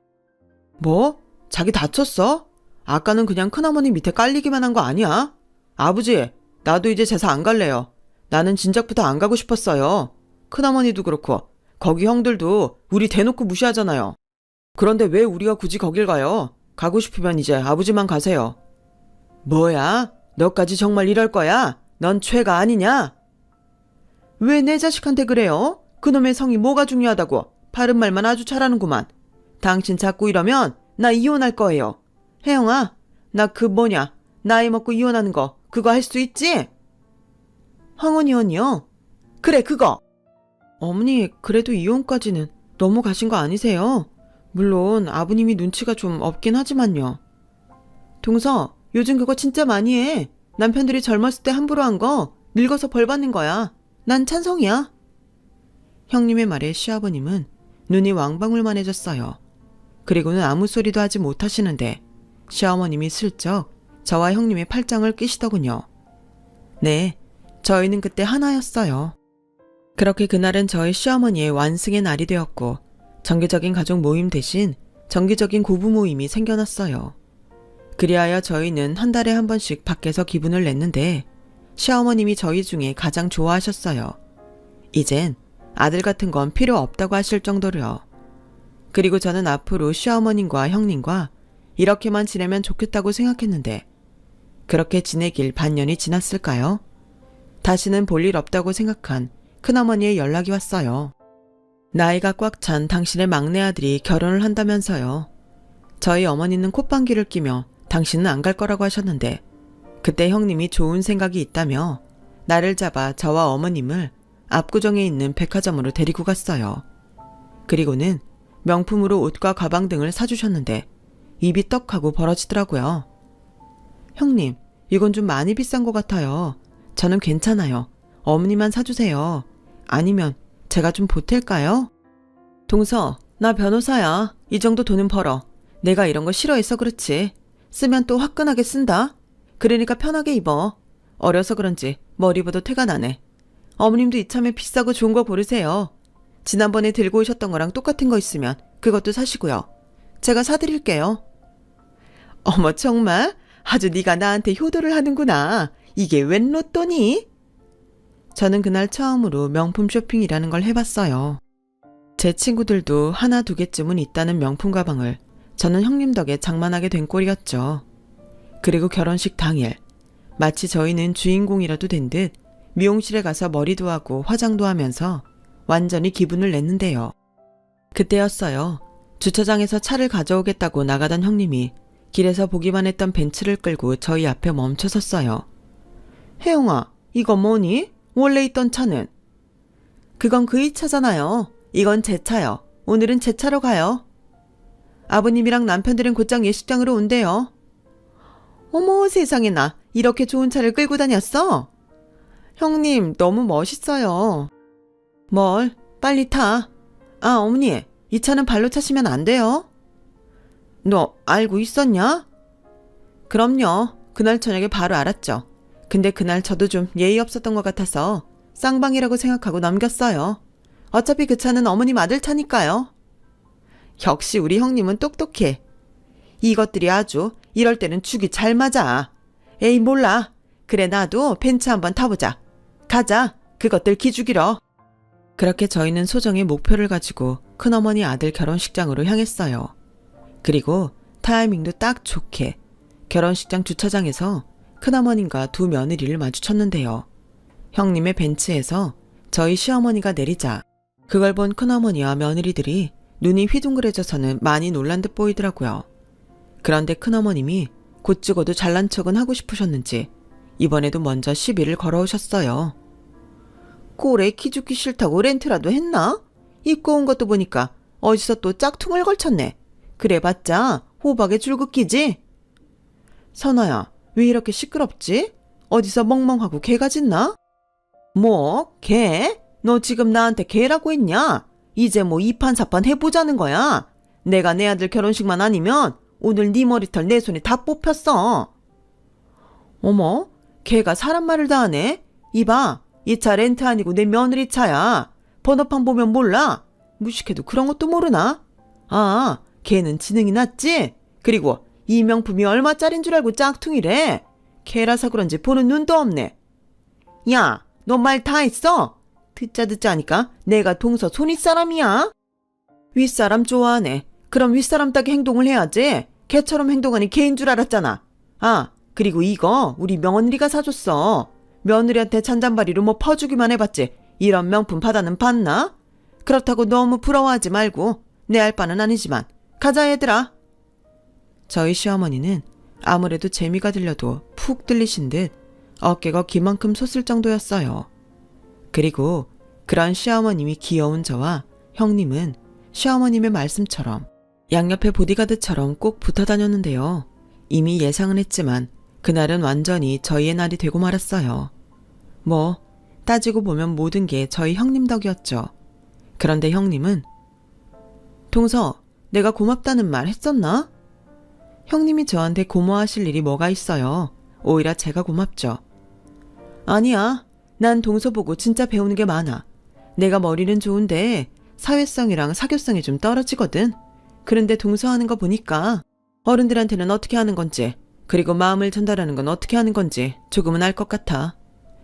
뭐? 자기 다쳤어? 아까는 그냥 큰어머니 밑에 깔리기만 한 거 아니야? 아버지, 나도 이제 제사 안 갈래요. 나는 진작부터 안 가고 싶었어요. 큰어머니도 그렇고 거기 형들도 우리 대놓고 무시하잖아요. 그런데 왜 우리가 굳이 거길 가요? 가고 싶으면 이제 아버지만 가세요. 뭐야? 너까지 정말 이럴 거야? 넌 죄가 아니냐? 왜 내 자식한테 그래요? 그놈의 성이 뭐가 중요하다고 바른 말만 아주 잘하는구만. 당신 자꾸 이러면 나 이혼할 거예요. 혜영아, 나 그 뭐냐, 나이 먹고 이혼하는 거 그거 할 수 있지? 황혼 이혼이요? 그래, 그거. 어머니, 그래도 이혼까지는 너무 가신 거 아니세요? 물론 아버님이 눈치가 좀 없긴 하지만요. 동서, 요즘 그거 진짜 많이 해. 남편들이 젊었을 때 함부로 한 거 늙어서 벌 받는 거야. 난 찬성이야. 형님의 말에 시아버님은 눈이 왕방울만해졌어요. 그리고는 아무 소리도 하지 못하시는데 시어머님이 슬쩍 저와 형님의 팔짱을 끼시더군요. 네, 저희는 그때 하나였어요. 그렇게 그날은 저희 시어머니의 완승의 날이 되었고 정기적인 가족 모임 대신 정기적인 고부 모임이 생겨났어요. 그리하여 저희는 한 달에 한 번씩 밖에서 기분을 냈는데 시어머님이 저희 중에 가장 좋아하셨어요. 이젠 아들 같은 건 필요 없다고 하실 정도로요. 그리고 저는 앞으로 시어머님과 형님과 이렇게만 지내면 좋겠다고 생각했는데 그렇게 지내길 반년이 지났을까요? 다시는 볼 일 없다고 생각한 큰어머니의 연락이 왔어요. 나이가 꽉 찬 당신의 막내 아들이 결혼을 한다면서요. 저희 어머니는 콧방귀를 끼며 당신은 안 갈 거라고 하셨는데 그때 형님이 좋은 생각이 있다며 나를 잡아 저와 어머님을 압구정에 있는 백화점으로 데리고 갔어요. 그리고는 명품으로 옷과 가방 등을 사주셨는데 입이 떡하고 벌어지더라고요. 형님, 이건 좀 많이 비싼 것 같아요. 저는 괜찮아요. 어머니만 사주세요. 아니면 제가 좀 보탤까요? 동서, 나 변호사야. 이 정도 돈은 벌어. 내가 이런 거 싫어해서 그렇지. 쓰면 또 화끈하게 쓴다. 그러니까 편하게 입어. 어려서 그런지 머리보다 태가 나네. 어머님도 이참에 비싸고 좋은 거 고르세요. 지난번에 들고 오셨던 거랑 똑같은 거 있으면 그것도 사시고요. 제가 사드릴게요. 어머, 정말? 아주 네가 나한테 효도를 하는구나. 이게 웬 로또니? 저는 그날 처음으로 명품 쇼핑이라는 걸 해봤어요. 제 친구들도 하나 두 개쯤은 있다는 명품 가방을 저는 형님 덕에 장만하게 된 꼴이었죠. 그리고 결혼식 당일 마치 저희는 주인공이라도 된 듯 미용실에 가서 머리도 하고 화장도 하면서 완전히 기분을 냈는데요. 그때였어요. 주차장에서 차를 가져오겠다고 나가던 형님이 길에서 보기만 했던 벤츠를 끌고 저희 앞에 멈춰 섰어요. 혜영아, 이거 뭐니? 원래 있던 차는? 그건 그의 차잖아요. 이건 제 차요. 오늘은 제 차로 가요. 아버님이랑 남편들은 곧장 예식장으로 온대요. 어머, 세상에나. 이렇게 좋은 차를 끌고 다녔어? 형님, 너무 멋있어요. 뭘? 빨리 타. 아, 어머니, 이 차는 발로 차시면 안 돼요. 너 알고 있었냐? 그럼요. 그날 저녁에 바로 알았죠. 근데 그날 저도 좀 예의 없었던 것 같아서 쌍방이라고 생각하고 넘겼어요. 어차피 그 차는 어머님 아들 차니까요. 역시 우리 형님은 똑똑해. 이것들이 아주 이럴 때는 죽이 잘 맞아. 에이, 몰라. 그래, 나도 벤츠 한번 타보자. 가자. 그것들 기죽이러. 그렇게 저희는 소정의 목표를 가지고 큰어머니 아들 결혼식장으로 향했어요. 그리고 타이밍도 딱 좋게 결혼식장 주차장에서 큰어머님과 두 며느리를 마주쳤는데요. 형님의 벤츠에서 저희 시어머니가 내리자 그걸 본 큰어머니와 며느리들이 눈이 휘둥그레져서는 많이 놀란 듯 보이더라고요. 그런데 큰어머님이 곧 찍어도 잘난 척은 하고 싶으셨는지 이번에도 먼저 시비를 걸어오셨어요. 꼴에 키 죽기 싫다고 렌트라도 했나? 입고 온 것도 보니까 어디서 또 짝퉁을 걸쳤네. 그래봤자 호박에 줄긋기지? 선아야, 왜 이렇게 시끄럽지? 어디서 멍멍하고 개가 짖나? 뭐? 개? 너 지금 나한테 개라고 했냐? 이제 뭐 이판사판 해보자는 거야? 내가 내 아들 결혼식만 아니면 오늘 네 머리털 내 손에 다 뽑혔어. 어머, 걔가 사람 말을 다 하네? 이봐, 이 차 렌트 아니고 내 며느리 차야. 번호판 보면 몰라? 무식해도 그런 것도 모르나? 아, 걔는 지능이 낮지? 그리고 이 명품이 얼마짜린 줄 알고 짝퉁이래. 걔라서 그런지 보는 눈도 없네. 야, 너 말 다 했어? 듣자 하니까 내가 동서 손윗사람이야? 윗사람 좋아하네. 그럼 윗사람 따기 행동을 해야지. 걔처럼 행동하니 걔인 줄 알았잖아. 아, 그리고 이거 우리 며느리가 사줬어. 며느리한테 잔잔바리로 뭐 퍼주기만 해봤지. 이런 명품 바다는 봤나? 그렇다고 너무 부러워하지 말고. 내 알 바는 아니지만. 가자 얘들아. 저희 시어머니는 아무래도 재미가 들려도 푹 들리신 듯 어깨가 기만큼 솟을 정도였어요. 그리고 그런 시어머님이 귀여운 저와 형님은 시어머님의 말씀처럼 양옆에 보디가드처럼 꼭 붙어 다녔는데요. 이미 예상은 했지만 그날은 완전히 저희의 날이 되고 말았어요. 뭐 따지고 보면 모든 게 저희 형님 덕이었죠. 그런데 형님은 동서, 내가 고맙다는 말 했었나? 형님이 저한테 고마워하실 일이 뭐가 있어요. 오히려 제가 고맙죠. 아니야. 난 동서 보고 진짜 배우는 게 많아. 내가 머리는 좋은데 사회성이랑 사교성이 좀 떨어지거든. 그런데 동서 하는 거 보니까 어른들한테는 어떻게 하는 건지, 그리고 마음을 전달하는 건 어떻게 하는 건지 조금은 알 것 같아.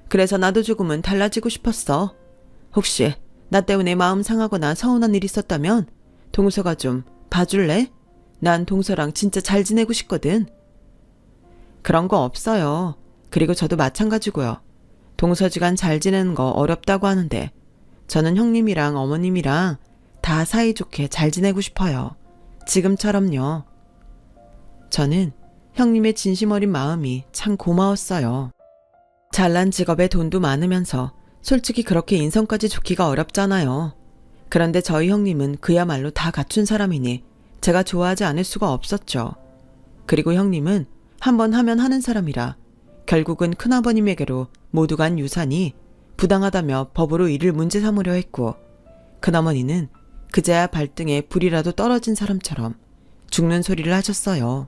그래서 나도 조금은 달라지고 싶었어. 혹시 나 때문에 마음 상하거나 서운한 일 있었다면 동서가 좀 봐줄래? 난 동서랑 진짜 잘 지내고 싶거든. 그런 거 없어요. 그리고 저도 마찬가지고요. 동서지간 잘 지내는 거 어렵다고 하는데 저는 형님이랑 어머님이랑 다 사이좋게 잘 지내고 싶어요. 지금처럼요. 저는 형님의 진심 어린 마음이 참 고마웠어요. 잘난 직업에 돈도 많으면서 솔직히 그렇게 인성까지 좋기가 어렵잖아요. 그런데 저희 형님은 그야말로 다 갖춘 사람이니 제가 좋아하지 않을 수가 없었죠. 그리고 형님은 한번 하면 하는 사람이라 결국은 큰아버님에게로 모두 간 유산이 부당하다며 법으로 이를 문제 삼으려 했고, 큰어머니는 그제야 발등에 불이라도 떨어진 사람처럼 죽는 소리를 하셨어요.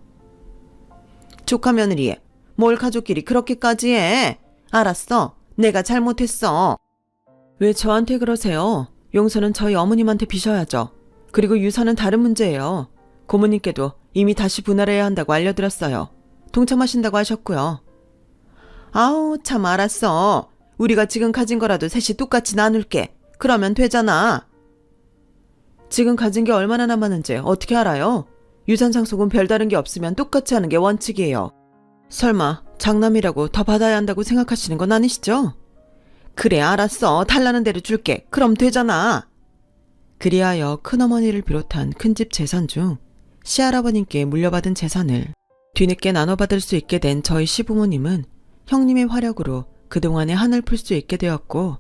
조카 며느리, 뭘 가족끼리 그렇게까지 해? 알았어, 내가 잘못했어. 왜 저한테 그러세요? 용서는 저희 어머님한테 비셔야죠. 그리고 유산은 다른 문제예요. 고모님께도 이미 다시 분할해야 한다고 알려드렸어요. 동참하신다고 하셨고요. 아우, 참 알았어. 우리가 지금 가진 거라도 셋이 똑같이 나눌게. 그러면 되잖아. 지금 가진 게 얼마나 남았는지 어떻게 알아요? 유산 상속은 별다른 게 없으면 똑같이 하는 게 원칙이에요. 설마 장남이라고 더 받아야 한다고 생각하시는 건 아니시죠? 그래, 알았어. 달라는 대로 줄게. 그럼 되잖아. 그리하여 큰어머니를 비롯한 큰집 재산 중 시할아버님께 물려받은 재산을 뒤늦게 나눠받을 수 있게 된 저희 시부모님은 형님의 화력으로 그동안에 한을 풀 수 있게 되었고,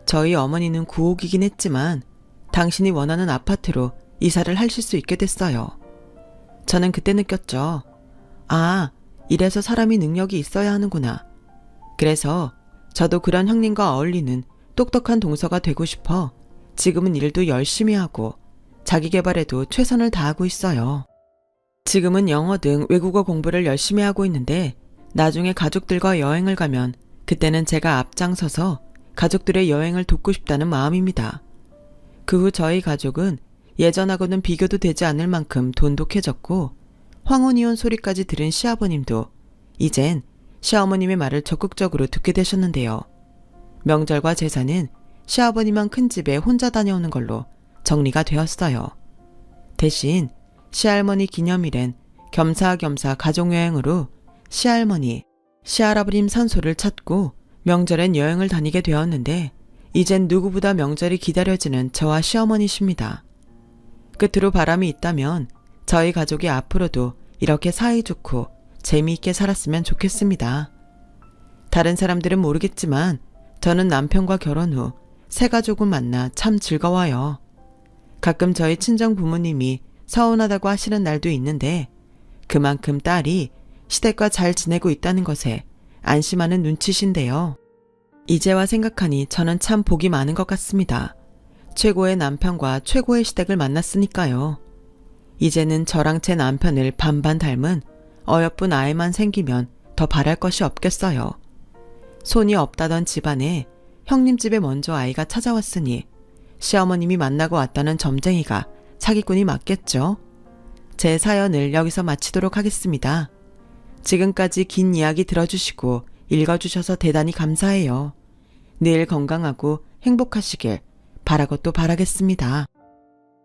저희 어머니는 구옥이긴 했지만 당신이 원하는 아파트로 이사를 하실 수 있게 됐어요. 저는 그때 느꼈죠. 아, 이래서 사람이 능력이 있어야 하는구나. 그래서 저도 그런 형님과 어울리는 똑똑한 동서가 되고 싶어 지금은 일도 열심히 하고 자기 개발에도 최선을 다하고 있어요. 지금은 영어 등 외국어 공부를 열심히 하고 있는데 나중에 가족들과 여행을 가면 그때는 제가 앞장서서 가족들의 여행을 돕고 싶다는 마음입니다. 그 후 저희 가족은 예전하고는 비교도 되지 않을 만큼 돈독해졌고, 황혼이혼 소리까지 들은 시아버님도 이젠 시어머님의 말을 적극적으로 듣게 되셨는데요. 명절과 제사는 시아버님만 큰 집에 혼자 다녀오는 걸로 정리가 되었어요. 대신 시할머니 기념일엔 겸사겸사 가족여행으로 시할머니, 시할아버님 산소를 찾고 명절엔 여행을 다니게 되었는데 이젠 누구보다 명절이 기다려지는 저와 시어머니십니다. 끝으로 바람이 있다면 저희 가족이 앞으로도 이렇게 사이좋고 재미있게 살았으면 좋겠습니다. 다른 사람들은 모르겠지만 저는 남편과 결혼 후 새 가족을 만나 참 즐거워요. 가끔 저희 친정 부모님이 서운하다고 하시는 날도 있는데 그만큼 딸이 시댁과 잘 지내고 있다는 것에 안심하는 눈치신데요. 이제와 생각하니 저는 참 복이 많은 것 같습니다. 최고의 남편과 최고의 시댁을 만났으니까요. 이제는 저랑 제 남편을 반반 닮은 어여쁜 아이만 생기면 더 바랄 것이 없겠어요. 손이 없다던 집안에 형님 집에 먼저 아이가 찾아왔으니 시어머님이 만나고 왔다는 점쟁이가 사기꾼이 맞겠죠. 제 사연을 여기서 마치도록 하겠습니다. 지금까지 긴 이야기 들어주시고 읽어주셔서 대단히 감사해요. 늘 건강하고 행복하시길 바라고 또 바라겠습니다.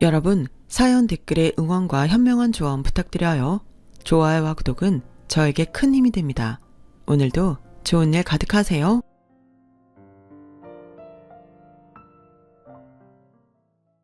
여러분, 사연 댓글에 응원과 현명한 조언 부탁드려요. 좋아요와 구독은 저에게 큰 힘이 됩니다. 오늘도 좋은 일 가득하세요.